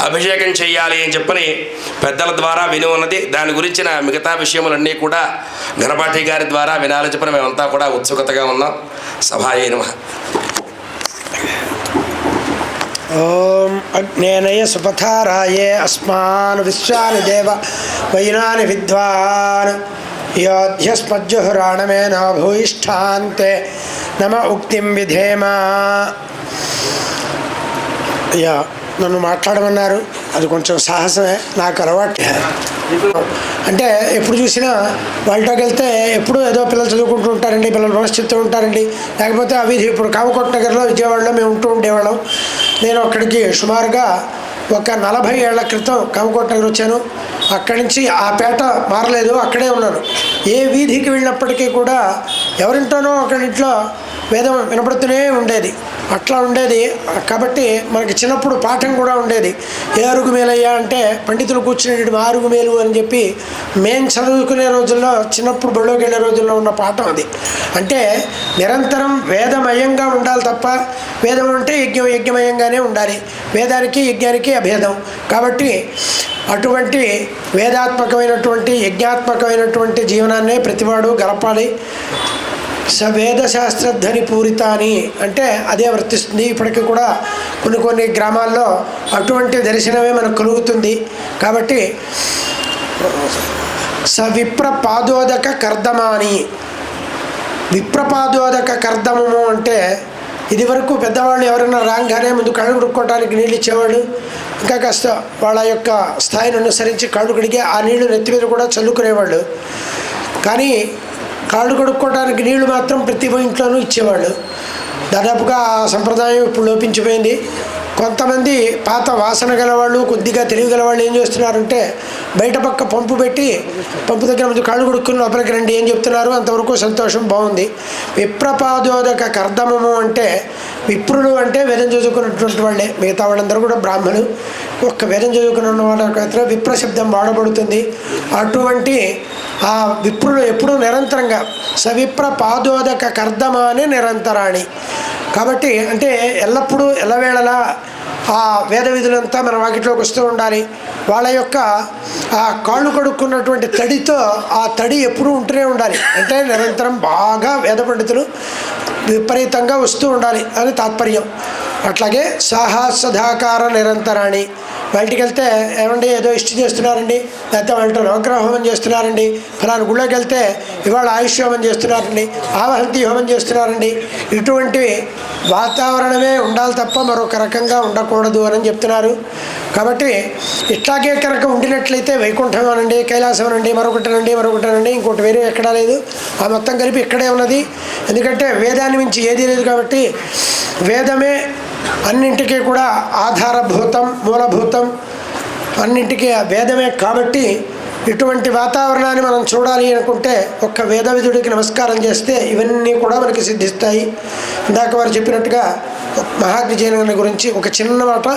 అభిషేకం చేయాలి అని చెప్పని పెద్దల ద్వారా విని ఉన్నది. దాని గురించిన మిగతా విషయములన్నీ కూడా ఘనపాటి గారి ద్వారా వినాలని చెప్పని మేమంతా కూడా ఉత్సుకతగా ఉన్నాం. సభాయే నమః. ఓం అగ్నేనయ సుపథారాయే అస్మాన్ విశ్వాని దేవ వైనాని విద్వాన్ యోధ్యస్మజ్జుహురాణమేన భూయిష్ఠాంతే నమ ఉక్తిం విధేమా. అయ్యా నన్ను మాట్లాడమన్నారు, అది కొంచెం సాహసమే, నాకు అలవాటు. అంటే ఎప్పుడు చూసినా వాళ్ళకి వెళ్తే ఎప్పుడు ఏదో పిల్లలు చదువుకుంటూ ఉంటారండి, పిల్లలు మనశ్చిత్తూ ఉంటారండి. లేకపోతే అవి ఇప్పుడు కామకోట నగర్లో విజయవాడలో మేము ఉంటూ ఉండేవాళ్ళం. నేను అక్కడికి సుమారుగా ఒక 40 ఏళ్ల క్రితం కామకోట నగర్ వచ్చాను. అక్కడి నుంచి ఆ పేట మారలేదు, అక్కడే ఉన్నాను. ఏ వీధికి వెళ్ళినప్పటికీ కూడా ఎవరింటోనో ఒకరింట్లో వేదం వినపడుతూనే ఉండేది. అట్లా ఉండేది కాబట్టి మనకి చిన్నప్పుడు పాఠం కూడా ఉండేది. ఏ అరుగు మేలయ్యా అంటే పండితులు కూర్చునేటి మా అరుగు మేలు అని చెప్పి మేము చదువుకునే రోజుల్లో, చిన్నప్పుడు బడిలోకి వెళ్ళే రోజుల్లో ఉన్న పాఠం అది. అంటే నిరంతరం వేదమయంగా ఉండాలి తప్ప, వేదం అంటే యజ్ఞమయంగానే ఉండాలి. వేదానికి యజ్ఞానికి అభేదం. కాబట్టి అటువంటి వేదాత్మకమైనటువంటి యజ్ఞాత్మకమైనటువంటి జీవనాన్నే ప్రతివాడు గలపాలి. వేద శాస్త్రధ్వని పూరితాని అంటే అదే వర్తిస్తుంది. ఇప్పటికీ కూడా కొన్ని గ్రామాల్లో అటువంటి దర్శనమే మనకు కలుగుతుంది. కాబట్టి విప్రపాదోదక కర్దమాని, విప్రపాదోదక కర్దమము అంటే ఇది వరకు పెద్దవాళ్ళు ఎవరైనా రాగానే ముందు కళ్ళు కడుక్కోవడానికి నీళ్ళు ఇచ్చేవాళ్ళు. ఇంకా కాస్త వాళ్ళ యొక్క స్థాయిని అనుసరించి కళ్ళు కడిగి ఆ నీళ్లు నెత్తి మీద కూడా చల్లుకునేవాళ్ళు. కానీ కాళ్ళు కడుక్కోవడానికి నీళ్లు మాత్రం ప్రతి ఇంట్లోనూ ఇచ్చేవాళ్ళు. దాదాపుగా ఆ సంప్రదాయం ఇప్పుడు లోపించిపోయింది. కొంతమంది పాత వాసన గలవాళ్ళు, కొద్దిగా తెలియగలవాళ్ళు ఏం చేస్తున్నారంటే బయట పక్క పంపు పెట్టి పంపు దగ్గర ముందు కాళ్ళు కొడుక్కుని లోపలికి రండి ఏం చెప్తున్నారు. అంతవరకు సంతోషం, బాగుంది. విప్రపాదోదక కర్దమము అంటే విప్రులు అంటే వేదం చదువుకున్నటువంటి వాళ్ళే. మిగతా వాళ్ళందరూ కూడా బ్రాహ్మణులు. ఒక్క వేదం చదువుకున్న వాళ్ళ విప్రశబ్దం వాడబడుతుంది. అటువంటి ఆ విప్రులు ఎప్పుడూ నిరంతరంగా సవిప్రపాదోదక కర్దమానే నిరంతరాణి. కాబట్టి అంటే ఎల్లప్పుడూ ఎల్లవేళలా ఆ వేద విధులంతా మన వాకిట్లోకి వస్తూ ఉండాలి. వాళ్ళ యొక్క ఆ కాళ్ళు కడుక్కున్నటువంటి తడితో ఆ తడి ఎప్పుడూ ఉంటూనే ఉండాలి. అంటే నిరంతరం బాగా వేద పండితులు విపరీతంగా వస్తూ ఉండాలి అని తాత్పర్యం. అట్లాగే సాహసధాకార నిరంతరాణి. బయటికి వెళ్తే ఏమండి ఏదో ఇష్టి చేస్తున్నారండి, లేకపోతే వాళ్ళతో నవగ్రహ హోమం చేస్తున్నారండి, ఫలానా గుళ్ళోకి వెళ్తే ఇవాళ ఆయుష్ హోమం చేస్తున్నారండి, ఆవహంతి హోమం చేస్తున్నారండి. ఇటువంటి వాతావరణమే ఉండాలి తప్ప మరొక రకంగా ఉండకూడదు అని చెప్తున్నారు. కాబట్టి ఇట్లాగే కనుక ఉండినట్లయితే వైకుంఠం అనండి, కైలాసం అనండి, మరొకటనండి, ఇంకోటి వేరే ఎక్కడా లేదు. ఆ మొత్తం కలిపి ఇక్కడే ఉన్నది. ఎందుకంటే వేదాన్ని మించి ఏదీ లేదు. కాబట్టి వేదమే అన్నింటికీ కూడా ఆధారభూతం, మూలభూతం, అన్నింటికీ వేదమే. కాబట్టి ఇటువంటి వాతావరణాన్ని మనం చూడాలి అనుకుంటే ఒక్క వేదవిధుడికి నమస్కారం చేస్తే ఇవన్నీ కూడా మనకి సిద్ధిస్తాయి. ఇందాక వారు చెప్పినట్టుగా మహాగ్నిజైన గురించి ఒక చిన్న మాట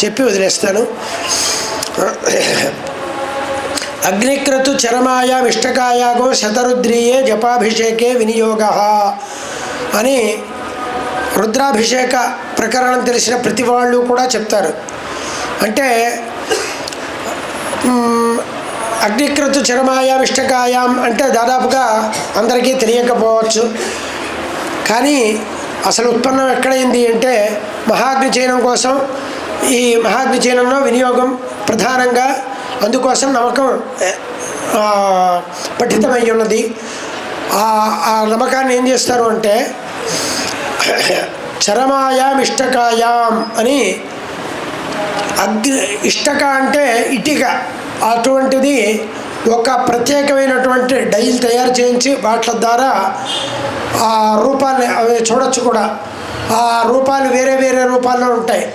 చెప్పి వదిలేస్తాను. అగ్నిక్రతు చరమాయాం ఇష్టకాయాగో శతరుద్రీయే జపాభిషేకే వినియోగ అని రుద్రాభిషేక ప్రకరణం తెలిసిన ప్రతి వాళ్ళు కూడా చెప్తారు. అంటే అగ్నిక్రతు చరమాయాం ఇష్టకాయాం అంటే దాదాపుగా అందరికీ తెలియకపోవచ్చు. కానీ అసలు ఉత్పన్నం ఎక్కడైంది అంటే మహాగ్నిచయనం కోసం. ఈ మహాగ్నిచయనంలో వినియోగం ప్రధానంగా, అందుకోసం నమ్మకం పఠితమై ఉన్నది. ఆ నమ్మకాన్ని ఏం చేస్తారు అంటే చరమాయాం ఇష్టకాయాం అని ఇష్టక అంటే ఇటిక, అటువంటిది ఒక ప్రత్యేకమైనటువంటి డైలు తయారు చేయించి వాటి ద్వారా ఆ రూపాన్ని అవి చూడొచ్చు కూడా. ఆ రూపాలు వేరే వేరే రూపాల్లో ఉంటాయి.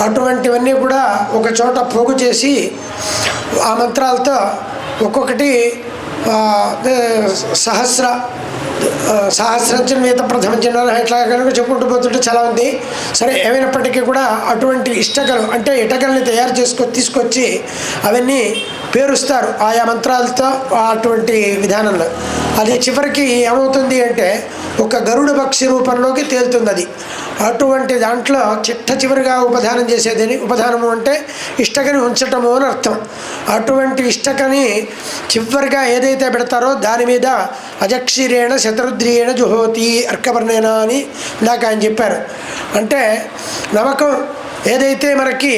అటువంటివన్నీ కూడా ఒక చోట పోగు చేసి ఆ మంత్రాలతో ఒక్కొక్కటి సహస్రంచన్వేత ప్రథమంచన ఇట్లా కనుక చెప్పుకుంటూ పోతుంటే చాలా ఉంది. సరే, ఏమైనప్పటికీ కూడా అటువంటి ఇష్టకలు అంటే ఇటకల్ని తయారు తీసుకొచ్చి అవన్నీ పేరుస్తారు ఆయా మంత్రాలతో అటువంటి విధానంలో. అది చివరికి ఏమవుతుంది అంటే ఒక గరుడ పక్షి రూపంలోకి తేలుతుంది అది. అటువంటి దాంట్లో చివరిగా ఉపధానం చేసేదని, ఉపధానము అంటే ఇష్టకని ఉంచటము అని అర్థం. అటువంటి ఇష్టకని చివరిగా ఏదైతే పెడతారో దాని మీద అజక్షీరేణ శతరుద్రియేణ జుహోతి అర్కవర్ణేన అని ఇందాక ఆయన చెప్పారు. అంటే నమ్మకం ఏదైతే మనకి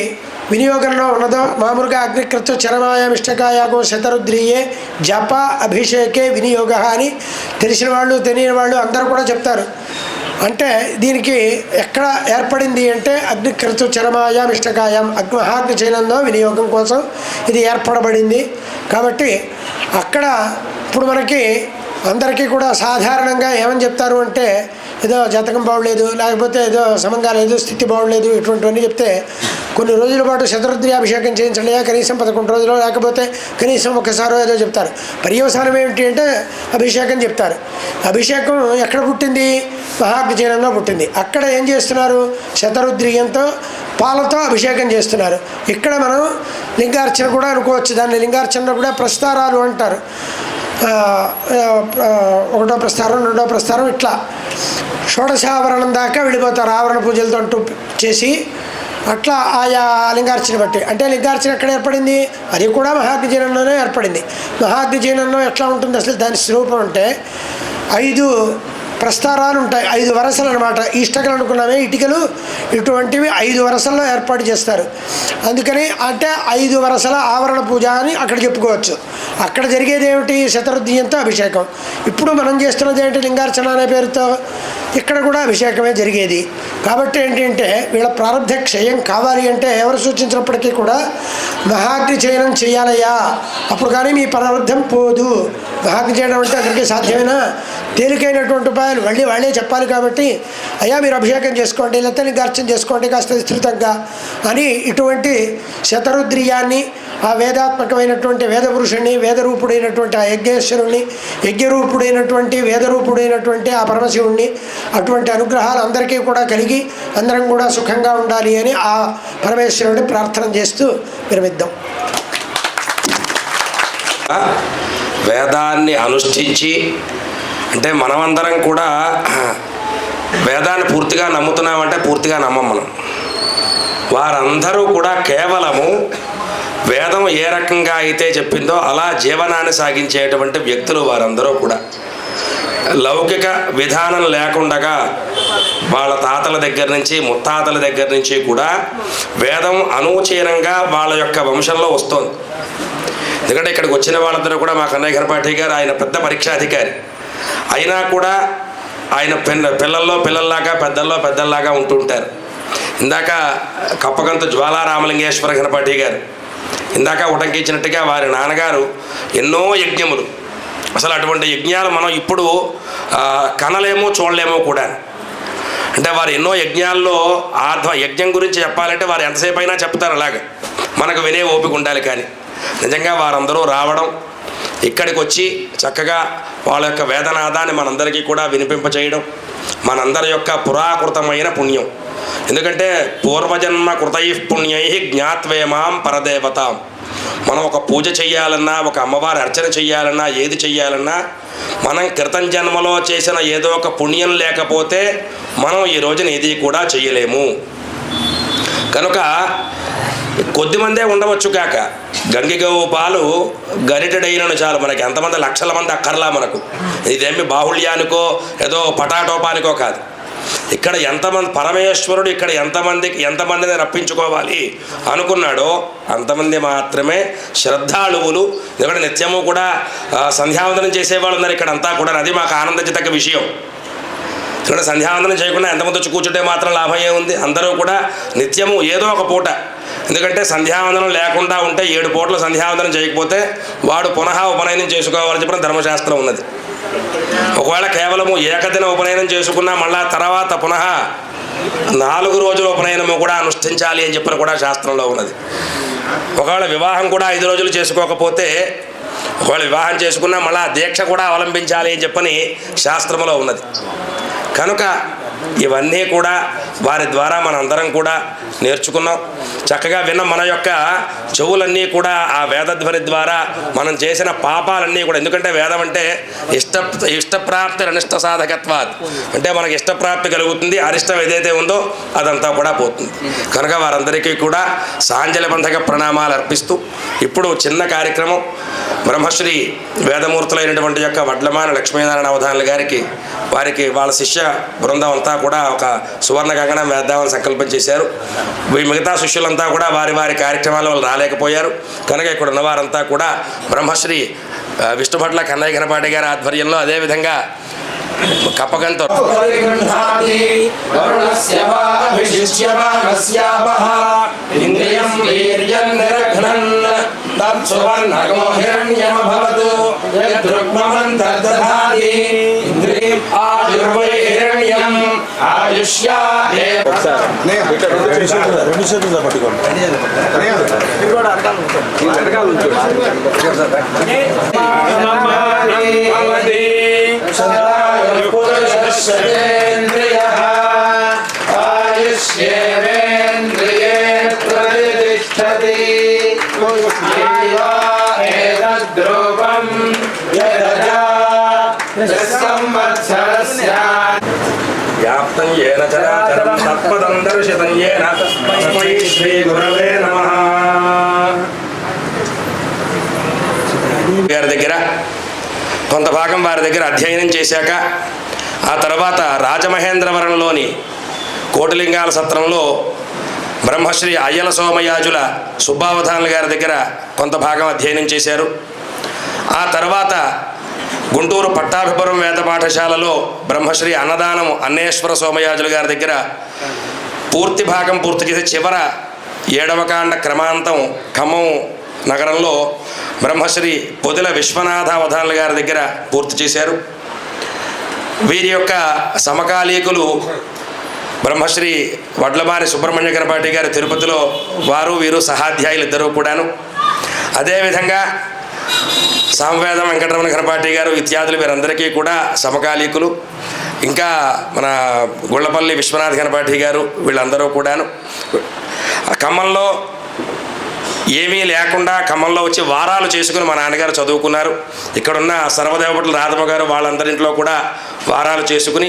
వినియోగంలో ఉన్నదో, మామూలుగా అగ్నికృత్య చరమాయం ఇష్టకాయాగో శతరుద్రియే జప అభిషేకే వినియోగ అని తెలిసిన వాళ్ళు తెలియని వాళ్ళు అందరూ కూడా చెప్తారు. అంటే దీనికి ఎక్కడ ఏర్పడింది అంటే అగ్నికృత్య చరమాయం ఇష్టకాయం మహాగ్ని చైనంలో వినియోగం కోసం ఇది ఏర్పడబడింది. కాబట్టి అక్కడ ఇప్పుడు మనకి అందరికీ కూడా సాధారణంగా ఏమని చెప్తారు అంటే ఏదో జాతకం బాగోలేదు, లేకపోతే ఏదో సమంగా లేదు, స్థితి బాగోలేదు, ఇటువంటివన్నీ చెప్తే కొన్ని రోజుల పాటు శతరుద్రియాభిషేకం చేయించండి, కనీసం 11 రోజులు, లేకపోతే కనీసం ఒకసారో ఏదో చెప్తారు. పర్యవసానం ఏమిటి అంటే అభిషేకం చెప్తారు. అభిషేకం ఎక్కడ పుట్టింది? మహాగ్నిచైనంలో పుట్టింది. అక్కడ ఏం చేస్తున్నారు? శతరుద్రియంతో పాలతో అభిషేకం చేస్తున్నారు. ఇక్కడ మనం లింగార్చన కూడా అనుకోవచ్చు. దాన్ని లింగార్చనలో కూడా ప్రస్తారాలు అంటారు. 1వ ప్రస్తారం, 2వ ప్రస్తారం, ఇట్లా షోడశావరణం దాకా వెళ్ళిపోతారు ఆవరణ పూజలతో అంటూ చేసి. అట్లా ఆయా లింగార్చన బట్టి. అంటే లింగార్చన ఎక్కడ ఏర్పడింది? అది కూడా మహాగ్నిచైనంలోనే ఏర్పడింది. మహాగ్నిచైనంలో ఎట్లా ఉంటుంది అసలు దాని స్వరూపం అంటే 5 ప్రస్తారాలు ఉంటాయి, 5 వరసలు అనమాట. ఇష్టకలు అనుకున్నామే, ఇటుకలు ఇటువంటివి 5 వరసల్లో ఏర్పాటు చేస్తారు. అందుకని అంటే 5 వరసల ఆవరణ పూజ అని అక్కడ చెప్పుకోవచ్చు. అక్కడ జరిగేది ఏమిటి? శతరుద్రియంతో అభిషేకం. ఇప్పుడు మనం చేస్తున్నది ఏంటి? లింగార్చన అనే పేరుతో ఇక్కడ కూడా అభిషేకమే జరిగేది. కాబట్టి ఏంటంటే వీళ్ళ ప్రారంభ క్షయం కావాలి అంటే ఎవరు సూచించినప్పటికీ కూడా మహాగ్ని చయనం చేయాలయ్యా, అప్పుడు కానీ మీ ప్రారంభం పోదు. మహాగ్ని చేయడం అంటే అందరికీ సాధ్యమైన తేలికైనటువంటి ఉపాయాలు వాళ్ళే చెప్పాలి. కాబట్టి అయ్యా మీరు అభిషేకం చేసుకోండి, లేకపోతే లింగార్చన చేసుకోండి కాస్త విస్తృతంగా అని ఇటువంటి శతరుద్రియాన్ని, ఆ వేదాత్మకమైనటువంటి వేదపురుషుణ్ణి, వేదరూపుడైనటువంటి ఆ యజ్ఞేశ్వరుణ్ణి, యజ్ఞరూపుడైనటువంటి వేదరూపుడైనటువంటి ఆ పరమశివుణ్ణి, అటువంటి అనుగ్రహాలు అందరికీ కూడా కలిగి అందరం కూడా సుఖంగా ఉండాలి అని ఆ పరమేశ్వరుడిని ప్రార్థన చేస్తూ విరమిద్దాం. వేదాన్ని అనుష్ఠించి అంటే మనమందరం కూడా వేదాన్ని పూర్తిగా నమ్ముతున్నామంటే పూర్తిగా నమ్మం మనం. వారందరూ కూడా కేవలము వేదం ఏ రకంగా అయితే చెప్పిందో అలా జీవనాన్ని సాగించేటువంటి వ్యక్తులు వారందరూ కూడా. లౌకిక విధానం లేకుండగా వాళ్ళ తాతల దగ్గర నుంచి ముత్తాతల దగ్గర నుంచి కూడా వేదం అనూచీనంగా వాళ్ళ యొక్క వంశంలో వస్తోంది. ఎందుకంటే ఇక్కడికి వచ్చిన వాళ్ళందరూ కూడా మా కన్నయ్య ఘనపాఠి గారు, ఆయన పెద్ద పరీక్షాధికారి అయినా కూడా ఆయన పిల్లల్లాగా పెద్దల్లాగా ఉంటుంటారు. ఇందాక కప్పగంతు జ్వాలారామలింగేశ్వర ఘనపాఠి గారు ఇందాక ఉటంకించినట్టుగా వారి నాన్నగారు ఎన్నో యజ్ఞములు, అసలు అటువంటి యజ్ఞాలు మనం ఇప్పుడు కనలేమో చూడలేమో కూడా. అంటే వారు ఎన్నో యజ్ఞాల్లో యజ్ఞం గురించి చెప్పాలంటే వారు ఎంతసేపు అయినా చెప్తారు, అలాగే మనకు వినే ఓపిక ఉండాలి. కానీ నిజంగా వారందరూ రావడం, ఇక్కడికి వచ్చి చక్కగా వాళ్ళ యొక్క వేదనాదాన్ని మనందరికీ కూడా వినిపింపచేయడం మనందరి యొక్క పురాకృతమైన పుణ్యం. ఎందుకంటే పూర్వజన్మ కృతై పుణ్యై జ్ఞాత్వేమాం పరదేవతాం. మనం ఒక పూజ చెయ్యాలన్నా, ఒక అమ్మవారి అర్చన చెయ్యాలన్నా, ఏది చెయ్యాలన్నా మనం క్రితం జన్మలో చేసిన ఏదో ఒక పుణ్యం లేకపోతే మనం ఈ రోజున ఏది కూడా చెయ్యలేము. కనుక కొద్దిమందే ఉండవచ్చు కాక గంగిగోవు పాలు గరిటెడైనను చాలు. మనకి ఎంతమంది లక్షల మంది అక్కర్లా మనకు. ఇదేమి బాహుళ్యానికో ఏదో పటాటోపానికో కాదు. ఇక్కడ ఎంతమంది పరమేశ్వరుడు ఇక్కడ ఎంతమందిని రప్పించుకోవాలి అనుకున్నాడో అంతమంది మాత్రమే శ్రద్ధాళువులు. ఎందుకంటే నిత్యము కూడా సంధ్యావందనం చేసేవాళ్ళు ఉన్నారు ఇక్కడ అంతా కూడా. అది మాకు ఆనందించదగ్గ విషయం. ఇక్కడ సంధ్యావందనం చేయకుండా ఎంతమంది వచ్చి కూర్చుంటే మాత్రం లాభం ఏముంది? అందరూ కూడా నిత్యము ఏదో ఒక పూట ఎందుకంటే సంధ్యావందనం లేకుండా ఉంటే 7 పూట్ల సంధ్యావందనం చేయకపోతే వాడు పునః ఉపనయనం చేసుకోవాలని చెప్పిన ధర్మశాస్త్రం ఉన్నది. ఒకవేళ కేవలము ఏకదిన ఉపనయనం చేసుకున్నా మళ్ళా తర్వాత పునః 4 రోజుల ఉపనయనము కూడా అనుష్ఠించాలి అని చెప్పిన కూడా శాస్త్రంలో ఉన్నది. ఒకవేళ వివాహం కూడా 5 రోజులు చేసుకోకపోతే, ఒకవేళ వివాహం చేసుకున్నా మళ్ళా దీక్ష కూడా అవలంబించాలి అని చెప్పని శాస్త్రంలో ఉన్నది. కనుక ఇవన్నీ కూడా వారి ద్వారా మనందరం కూడా నేర్చుకున్నాం. చక్కగా విన్న మన యొక్క చెవులన్నీ కూడా ఆ వేదధ్వని ద్వారా మనం చేసిన పాపాలన్నీ కూడా, ఎందుకంటే వేదం అంటే ఇష్టప్రాప్తి అనిష్ట సాధకత్వాత్, అంటే మనకి ఇష్టప్రాప్తి కలుగుతుంది, అరిష్టం ఏదైతే ఉందో అదంతా కూడా పోతుంది. కనుక వారందరికీ కూడా సాంజలిబంధక ప్రణామాలు అర్పిస్తూ ఇప్పుడు చిన్న కార్యక్రమం బ్రహ్మశ్రీ వేదమూర్తులైనటువంటి యొక్క వడ్లమాన లక్ష్మీనారాయణ అవధానులు గారికి, వారికి వాళ్ళ శిష్య బృందం అంతా కూడా ఒక సువర్ణ కంకణం వేద్దామని సంకల్పం చేశారు. మిగతా శిష్యులంతా కూడా వారి వారి కార్యక్రమాల వల్ల రాలేకపోయారు. కనుక ఇక్కడ ఉన్నవారంతా కూడా బ్రహ్మశ్రీ విష్ణుభట్ల కన్నయ్య ఘనపాటి గారి ఆధ్వర్యంలో, అదేవిధంగా కప్పకంతో వ్యాప్తం ఏన చరాచరం తత్పదం దర్శితం ఏన తస్మై శ్రీ గురవే నమః. గారి దగ్గర కొంత భాగం వారి దగ్గర అధ్యయనం చేశాక, ఆ తర్వాత రాజమహేంద్రవరంలోని కోటిలింగాల సత్రంలో బ్రహ్మశ్రీ అయ్యల సోమయాజుల సుబ్బావధానుల గారి దగ్గర కొంత భాగం అధ్యయనం చేశారు. ఆ తర్వాత గుంటూరు పట్టాభిపురం వేద పాఠశాలలో బ్రహ్మశ్రీ అన్నదానం అన్నేశ్వర సోమయాజుల గారి దగ్గర పూర్తి భాగం పూర్తి చేసి చివర 7వ కాండ క్రమాంతం ఖమ్మం నగరంలో బ్రహ్మశ్రీ పొదిల విశ్వనాథ అవధానుల గారి దగ్గర పూర్తి చేశారు. వీరి యొక్క సమకాలీకులు బ్రహ్మశ్రీ వడ్లమారి సుబ్రహ్మణ్య ఘనపాటి గారు తిరుపతిలో, వారు వీరు సహాధ్యాయులు ఇద్దరూ కూడాను. అదేవిధంగా సామవేదం వెంకటరమణ ఘనపాటి గారు ఇత్యాదులు వీరందరికీ కూడా సమకాలీకులు. ఇంకా మన గుళ్ళపల్లి విశ్వనాథ్ ఘనపాటి గారు, వీళ్ళందరూ కూడాను. ఖమ్మంలో ఏమీ లేకుండా ఖమ్మంలో వచ్చి వారాలు చేసుకుని మా నాన్నగారు చదువుకున్నారు. ఇక్కడున్న సర్వదేవపట్ల రాధమ్మ గారు వాళ్ళందరింట్లో కూడా వారాలు చేసుకుని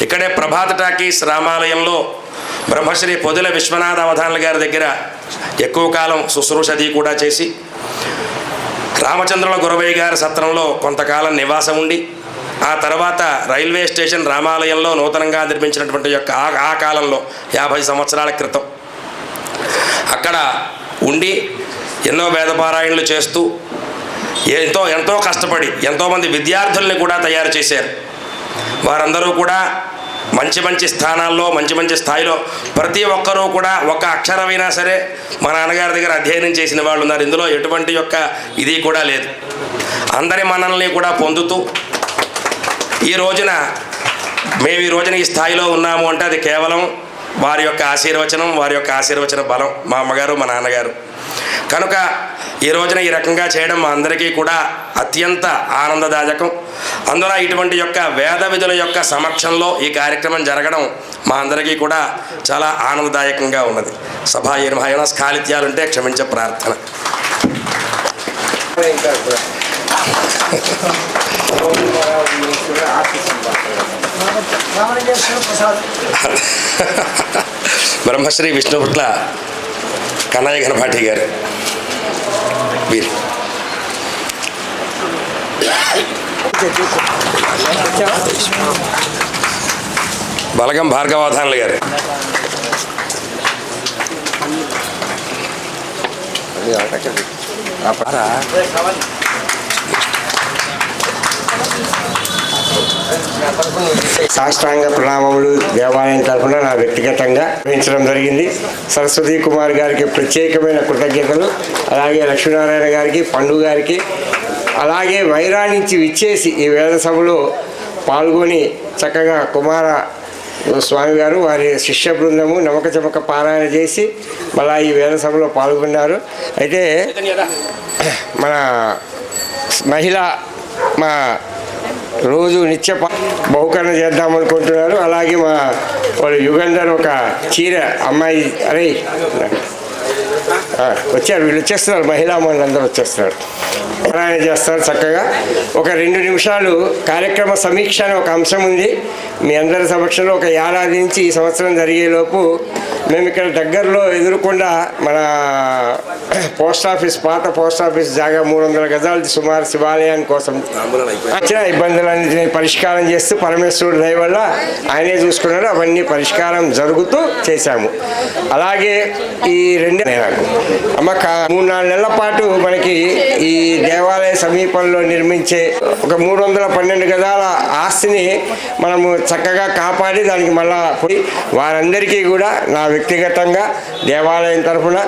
ఇక్కడే ప్రభాత టాకీస్ రామాలయంలో బ్రహ్మశ్రీ పొదిల విశ్వనాథ అవధానుల గారి దగ్గర ఎక్కువ కాలం శుశ్రూషది కూడా చేసి, రామచంద్రుల గురవయ్య గారి సత్రంలో కొంతకాలం నివాసం ఉండి, ఆ తర్వాత రైల్వే స్టేషన్ రామాలయంలో నూతనంగా నిర్మించినటువంటి యొక్క ఆ కాలంలో 50 సంవత్సరాల క్రితం అక్కడ ఉండి ఎన్నో వేదపారాయణలు చేస్తూ ఎంతో కష్టపడి ఎంతోమంది విద్యార్థుల్ని కూడా తయారు చేశారు. వారందరూ కూడా మంచి స్థానాల్లో మంచి స్థాయిలో ప్రతి ఒక్కరూ కూడా ఒక అక్షరమైనా సరే మా నాన్నగారి దగ్గర అధ్యయనం చేసిన వాళ్ళు ఉన్నారు. ఇందులో ఎటువంటి యొక్క ఇది కూడా లేదు. అందరి మనల్ని కూడా పొందుతూ ఈ రోజున మేము ఈ రోజున ఈ స్థాయిలో ఉన్నాము అంటే అది కేవలం వారి యొక్క ఆశీర్వచనం, వారి యొక్క ఆశీర్వచన బలం, మా అమ్మగారు మా నాన్నగారు. కనుక ఈ రోజున ఈ రకంగా చేయడం మా అందరికీ కూడా అత్యంత ఆనందదాయకం. అందులో ఇటువంటి యొక్క వేద విధుల యొక్క సమక్షంలో ఈ కార్యక్రమం జరగడం మా అందరికీ కూడా చాలా ఆనందదాయకంగా ఉన్నది. సభా ఏమైనా స్ఖాళిత్యాలుంటే క్షమించే ప్రార్థన. బ్రహ్మశ్రీ విష్ణుభట్ల కన్నయ్య ఘనపాటి గారు, వీరు బలగం భార్గవాధానులు గారు, సాష్టాంగ ప్రణామములు దేవాలయం తరఫున నా వ్యక్తిగతంగా పెంచడం జరిగింది. సరస్వతి కుమార్ గారికి ప్రత్యేకమైన కృతజ్ఞతలు, అలాగే లక్ష్మీనారాయణ గారికి, పండు గారికి, అలాగే వైరా నుంచి విచ్చేసి ఈ వేద సభలో పాల్గొని చక్కగా కుమార స్వామి గారు వారి శిష్య బృందము నమక చమక పారాయణ చేసి మళ్ళా ఈ వేద సభలో పాల్గొన్నారు. అయితే మన మహిళ మా రోజు నిత్య బహుకరణ చేద్దామనుకుంటున్నారు. అలాగే మా వాళ్ళు యుగంధర్ ఒక చీర అమ్మాయి అరే వచ్చారు, వీళ్ళు వచ్చేస్తున్నారు, మహిళా మనులందరూ వచ్చేస్తున్నారు, పారాయణ చేస్తారు. చక్కగా ఒక 2 నిమిషాలు కార్యక్రమ సమీక్ష అని ఒక అంశం ఉంది మీ అందరి సమక్షంలో. ఒక ఏడాది నుంచి ఈ సంవత్సరం జరిగేలోపు మేము ఇక్కడ దగ్గరలో ఎదురుకుండా మన పోస్ట్ ఆఫీస్, పాత పోస్ట్ ఆఫీస్ జాగా 300 గజాలు సుమారు శివాలయం కోసం వచ్చిన ఇబ్బందులన్నింటినీ పరిష్కారం చేస్తూ పరమేశ్వరుడు దయ వల్ల ఆయనే చూసుకున్నాడు. అవన్నీ పరిష్కారం జరుగుతూ చేశాము. అలాగే ఈ 2 నాకు అమ్మ 3-4 నెలల పాటు మనకి ఈ దేవాలయ సమీపంలో నిర్మించే ఒక 312 గజాల ఆస్తిని మనము చక్కగా కాపాడి దానికి మళ్ళా వారందరికీ కూడా నా వ్యక్తిగతంగా దేవాలయం తరఫున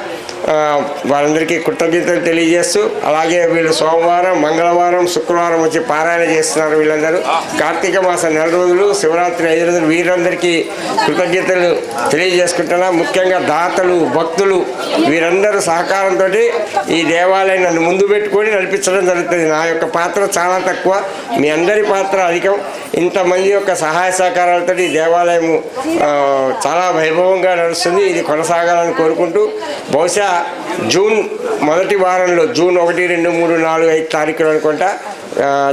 వారందరికీ కృతజ్ఞతలు తెలియజేస్తూ, అలాగే వీళ్ళు సోమవారం, మంగళవారం, శుక్రవారం వచ్చి పారాయణ చేస్తున్నారు. వీళ్ళందరూ కార్తీక మాసం 4 రోజులు, శివరాత్రి 5 రోజులు, వీరందరికీ కృతజ్ఞతలు తెలియజేసుకుంటున్నా. ముఖ్యంగా దాతలు, భక్తులు వీరందరూ సహకారంతో ఈ దేవాలయం నన్ను ముందు పెట్టుకొని నడిపించడం జరుగుతుంది. నా యొక్క పాత్ర చాలా తక్కువ, మీ అందరి పాత్ర అధికం. ఇంతమంది యొక్క సహాయ సహకారాలతో ఈ దేవాలయము చాలా వైభవంగా నడుస్తుంది. ఇది కొనసాగాలని కోరుకుంటూ బహుశా జూన్ మొదటి వారంలో, జూన్ 1, 2, 3, 4, 5 తారీఖులు అనుకుంటా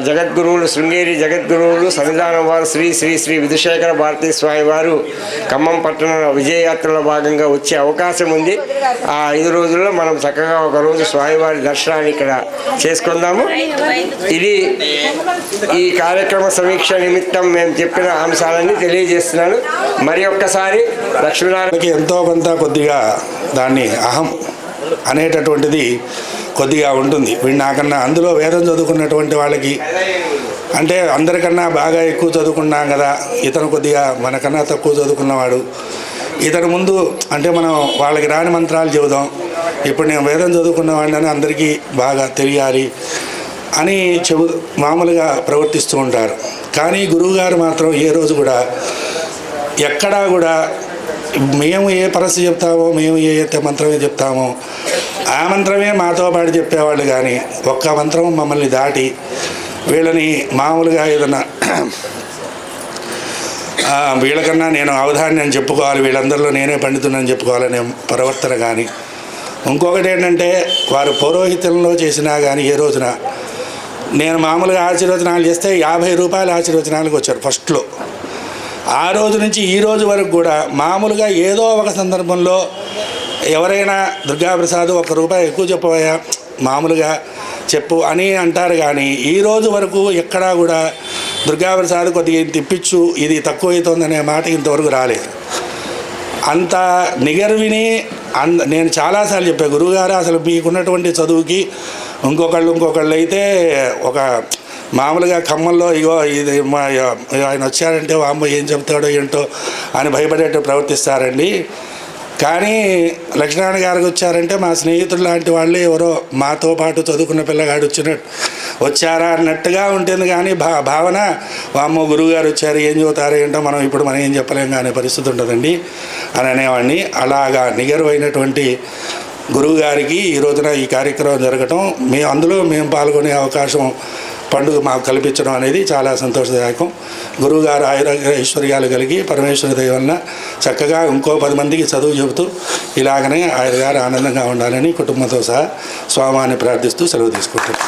జగద్గురువులు, శృంగేరి జగద్గురువులు సన్నిధానం వారు శ్రీ శ్రీ శ్రీ విధుశేఖర భారతీ స్వామి వారు ఖమ్మం పట్టణ విజయయాత్రలో భాగంగా వచ్చే అవకాశం ఉంది. ఆ 5 రోజుల్లో మనం చక్కగా ఒక రోజు స్వామివారి దర్శనాన్ని ఇక్కడ చేసుకుందాము. ఇది ఈ కార్యక్రమ సమీక్ష నిమిత్తం మేము చెప్పిన అంశాలన్నీ తెలియజేస్తున్నాను. మరి ఒక్కసారి లక్ష్మీనారాయణకి ఎంతో కొంత కొద్దిగా దాన్ని అహం అనేటటువంటిది కొద్దిగా ఉంటుంది. వీడు నాకన్నా అందులో వేదం చదువుకున్నటువంటి వాళ్ళకి అంటే అందరికన్నా బాగా ఎక్కువ చదువుకున్నాం కదా, ఇతను కొద్దిగా మనకన్నా తక్కువ చదువుకున్నవాడు, ఇతను ముందు అంటే మనం వాళ్ళకి రాని మంత్రాలు చెబుదాం, ఇప్పుడు నేను వేదం చదువుకున్నవాడిని అందరికీ బాగా తెలియాలి అని మామూలుగా ప్రవర్తిస్తూ ఉంటారు. కానీ గురువుగారు మాత్రం ఏ రోజు కూడా ఎక్కడా కూడా మేము ఏ పరస్సు చెప్తామో, మేము ఏ మంత్రమే చెప్తామో ఆ మంత్రమే మాతో పాటు చెప్పేవాళ్ళు. కానీ ఒక్క మంత్రం మమ్మల్ని దాటి వీళ్ళని మామూలుగా ఏదన్నా వీళ్ళకన్నా నేను అవధాన్యం చెప్పుకోవాలి, వీళ్ళందరిలో నేనే పండితున్నని చెప్పుకోవాలనే ప్రవర్తన. కానీ ఇంకొకటి ఏంటంటే వారు పౌరోహిత్యంలో చేసినా కానీ ఏ రోజున నేను మామూలుగా ఆశీర్వచనాలు చేస్తే 50 రూపాయల ఆశీర్వచనాలకు వచ్చారు ఫస్ట్లో. ఆ రోజు నుంచి ఈ రోజు వరకు కూడా మామూలుగా ఏదో ఒక సందర్భంలో ఎవరైనా దుర్గాప్రసాద్ 1 రూపాయి ఎక్కువ చెప్పవయ్యా, మామూలుగా చెప్పు అని అంటారు. కానీ ఈ రోజు వరకు ఎక్కడా కూడా దుర్గాప్రసాద్ కొద్దిగా తిప్పించు, ఇది తక్కువ అవుతుందనే మాట ఇంతవరకు రాలేదు. అంత నిగర్విని నేను చాలాసార్లు చెప్పాను, గురువుగారు అసలు మీకున్నటువంటి చదువుకి ఇంకొకళ్ళు అయితే ఒక మామూలుగా ఖమ్మంలో ఇగో ఇది ఆయన వచ్చారంటే వామ్మ ఏం చెప్తాడో ఏంటో అని భయపడేట్టు ప్రవర్తిస్తారండి. కానీ లక్ష్మీనారాయణ గారికి వచ్చారంటే మా స్నేహితులు లాంటి వాళ్ళే ఎవరో మాతో పాటు చదువుకున్న పిల్లగాడు వచ్చారా అన్నట్టుగా ఉంటుంది. కానీ భావన వామ్మో గురువుగారు వచ్చారు ఏం చదువుతారో ఏంటో మనం ఏం చెప్పలేం కానీ పరిస్థితి ఉంటుందండి అని అనేవాడిని. అలాగా నిగరువైనటువంటి గురువుగారికి ఈ రోజున ఈ కార్యక్రమం జరగటం, అందులో మేము పాల్గొనే అవకాశం పండుగ మాకు కల్పించడం అనేది చాలా సంతోషదాయకం. గురువుగారు ఐశ్వర్యాలు కలిగి పరమేశ్వరి దయ వలన చక్కగా ఇంకో 10 మందికి చదువు చెబుతూ ఇలాగనే ఆయన గారు ఆనందంగా ఉండాలని కుటుంబంతో సహా స్వామిని ప్రార్థిస్తూ సెలవు తీసుకుంటున్నాం.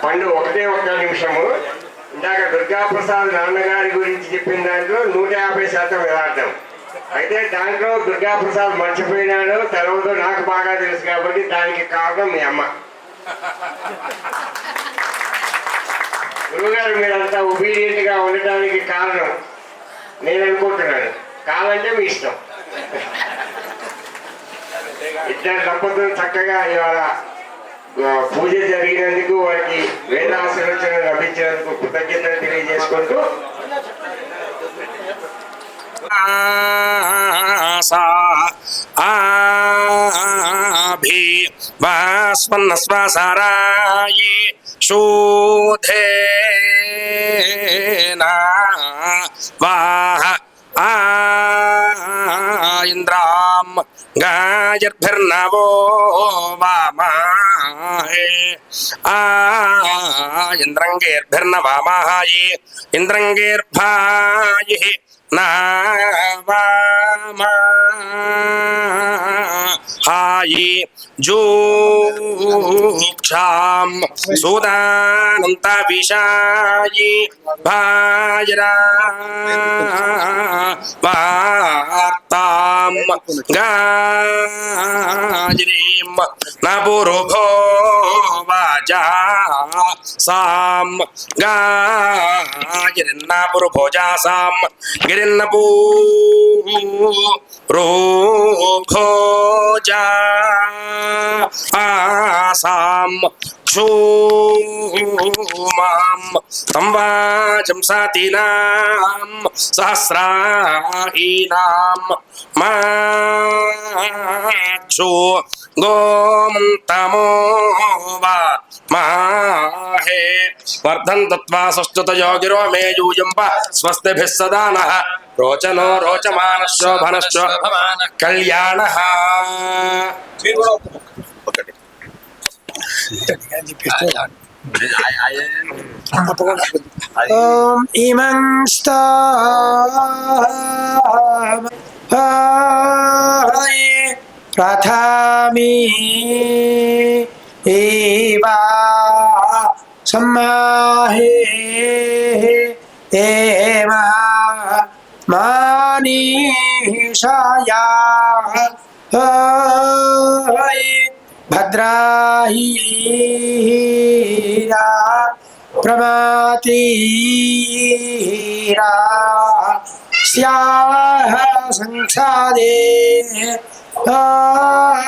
పండు ఒక్క నిమిషము. ఇందాక దుర్గాప్రసాద్ నాన్నగారి గురించి చెప్పిన దాంట్లో 150% యథార్థం. అయితే దాంట్లో దుర్గాప్రసాద్ మర్చిపోయినాడు, తర్వాత నాకు బాగా తెలుసు కాబట్టి దానికి కారణం మీ అమ్మ. గురువుగారు మీరంతా ఒబీడియంట్ గా ఉండటానికి కారణం నేను అనుకుంటున్నాను. కావాలంటే మీ ఇష్టం. ఇద్దరు దంపతులు చక్కగా ఇవాళ పూజ జరిగినందుకు వారికి వేదాశీర్వచన లభించినందుకు కృతజ్ఞతలు తెలియజేసుకుంటూ స్వన్నస్వసారాయి శోధేనా వాహ ఇంద్రాం గాయర్భిర్నవో వామాహే ఇంద్రంగేర్భిర్నవామాహి ఇంద్రంగేర్భాయి నావామాహాయి జూక్షాం సుదానంత విషాయి భాయరా వార్తాం గాయరీం నపురుభో వాజా సాం గాయరిన్నపురుభోజాసాం గిరిన్నపూ రోభోజా ఆసాం క్షూమాం సంవాజం సాతీనాం సహస్రాహీనాం మాక్షు గోమంతమో మాహే వర్ధంతత్వా సస్తుతయో గిరో మే యూయంప స్వస్తిభిః సదా నః రోచనో రోచమానః శోభనః శోభమానః కళ్యాణః. ఓం ఇమం ప్రథామి ఏవా సమ్మాహే ఏవా మానీషాయా భద్రాహీరా ప్రమాతీరా స్యాహ సంక్షాదే దాహ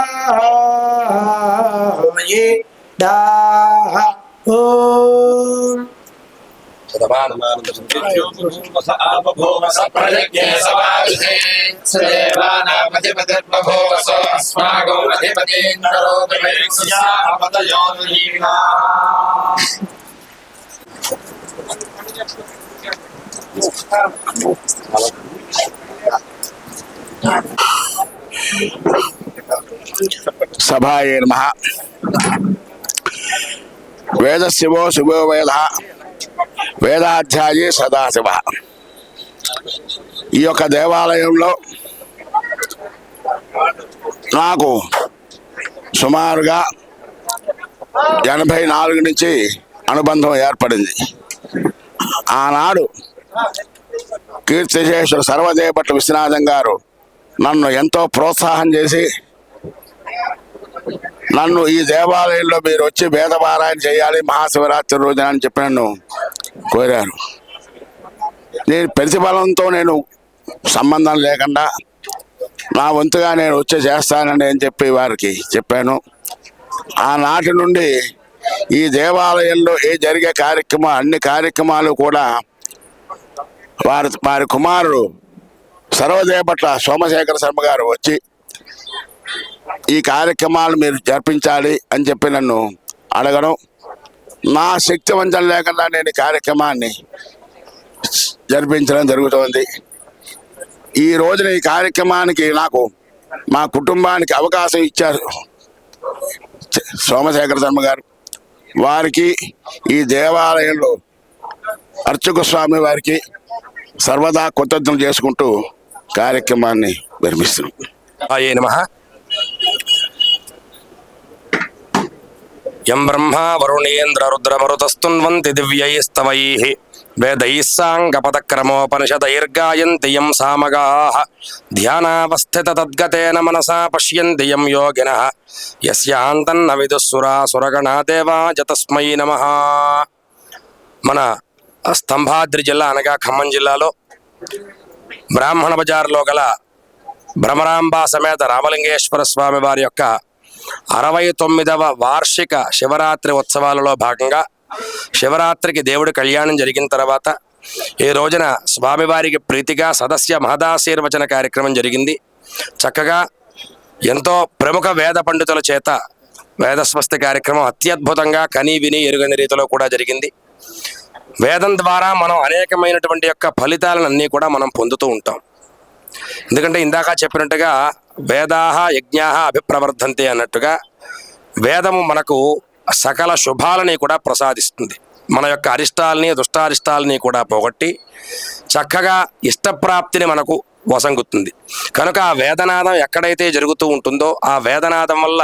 ఓం సభాయే నమః. వేదశివో శివో వేద వేదాధ్యాయే సదాశివ. ఈ యొక్క దేవాలయంలో నాకు సుమారుగా 84 నుంచి అనుబంధం ఏర్పడింది. ఆనాడు కీర్తిశేషులు సర్వదేవపట్ల విశ్వనాథం గారు నన్ను ఎంతో ప్రోత్సాహం చేసి నన్ను ఈ దేవాలయంలో మీరు వచ్చి వేదపారాయణ చేయాలి మహాశివరాత్రి రోజున అని చెప్పి నన్ను కోరారు. నేను ప్రతిఫలంతో నేను సంబంధం లేకుండా నా వంతుగా నేను వచ్చి చేస్తానని అని చెప్పి వారికి చెప్పాను. ఆనాటి నుండి ఈ దేవాలయంలో జరిగే అన్ని కార్యక్రమాలు కూడా వారి కుమారుడు సర్వదేవపట్ల సోమశేఖర శర్మ గారు వచ్చి ఈ కార్యక్రమాలు మీరు జరిపించాలి అని చెప్పి నన్ను అడగడం, నా శక్తి వంచన లేకుండా నేను ఈ కార్యక్రమాన్ని జరిపించడం జరుగుతోంది. ఈ రోజున ఈ కార్యక్రమానికి నాకు మా కుటుంబానికి అవకాశం ఇచ్చారు సోమశేఖర శర్మ గారు. వారికి ఈ దేవాలయంలో అర్చక స్వామి వారికి సర్వదా కృతజ్ఞతలు చేసుకుంటూ కార్యక్రమాన్ని నిర్మిస్తున్నాం. అయ్యే నమః. యం బ్రహ్మా వరుణేంద్ర రుద్రమరుతస్తున్వంతి దివ్యైస్తవైః వేదైః సాంగపదక్రమోపనిషదైర్గాయంతి యం సామగాః ధ్యానావస్థిత తద్గతేన మనసా పశ్యంతి యం యోగినః యస్యాంతన్న విదుఃసురాసురగణా దేవాయ తస్మై నమః. మన స్తంభాద్రి జిల్లా అనగా ఖమ్మం జిల్లాలో బ్రాహ్మణ బజార్లో గల భ్రమరాంబా సమేత రామలింగేశ్వర స్వామి వారి యొక్క 69వ వార్షిక శివరాత్రి ఉత్సవాలలో భాగంగా శివరాత్రికి దేవుడి కళ్యాణం జరిగిన తర్వాత ఈ రోజున స్వామివారికి ప్రీతిగా సదస్య మహదాశీర్వచన కార్యక్రమం జరిగింది. చక్కగా ఎంతో ప్రముఖ వేద పండితుల చేత వేదస్వస్తి కార్యక్రమం అత్యద్భుతంగా కని విని ఎరుగని రీతిలో కూడా జరిగింది. వేదం ద్వారా మనం అనేకమైనటువంటి యొక్క ఫలితాలన్నీ కూడా మనం పొందుతూ ఉంటాం. ఎందుకంటే ఇందాక చెప్పినట్టుగా వేదాహ యజ్ఞాహ అభిప్రవర్ధంతే అన్నట్టుగా వేదము మనకు సకల శుభాలని కూడా ప్రసాదిస్తుంది. మన యొక్క అరిష్టాలని దుష్టారిష్టాలని కూడా పోగొట్టి చక్కగా ఇష్టప్రాప్తిని మనకు వసంగుతుంది. కనుక ఆ వేదనాదం ఎక్కడైతే జరుగుతూ ఉంటుందో ఆ వేదనాదం వల్ల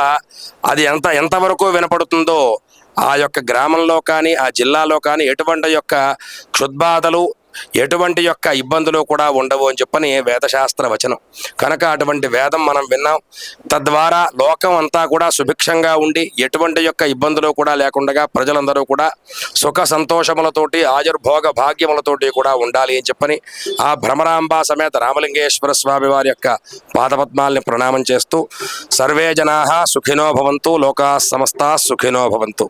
అది ఎంతవరకు వినపడుతుందో ఆ యొక్క గ్రామంలో కానీ ఆ జిల్లాలో కానీ ఎటువంటి యొక్క క్షుద్బాధలు ఎటువంటి యొక్క ఇబ్బందులు కూడా ఉండవు అని చెప్పని వేదశాస్త్ర వచనం. కనుక అటువంటి వేదం మనం విన్నాం. తద్వారా లోకం అంతా కూడా సుభిక్షంగా ఉండి ఎటువంటి యొక్క ఇబ్బందులు కూడా లేకుండా ప్రజలందరూ కూడా సుఖ సంతోషములతోటి ఆయుర్భోగ భాగ్యములతోటి కూడా ఉండాలి అని చెప్పని ఆ భ్రమరాంబా సమేత రామలింగేశ్వర స్వామి వారి యొక్క పాదపద్మాల్ని ప్రణామం చేస్తూ సర్వే జనాః సుఖినో భవంతు లోకాః సమస్తాః సుఖినో భవంతు.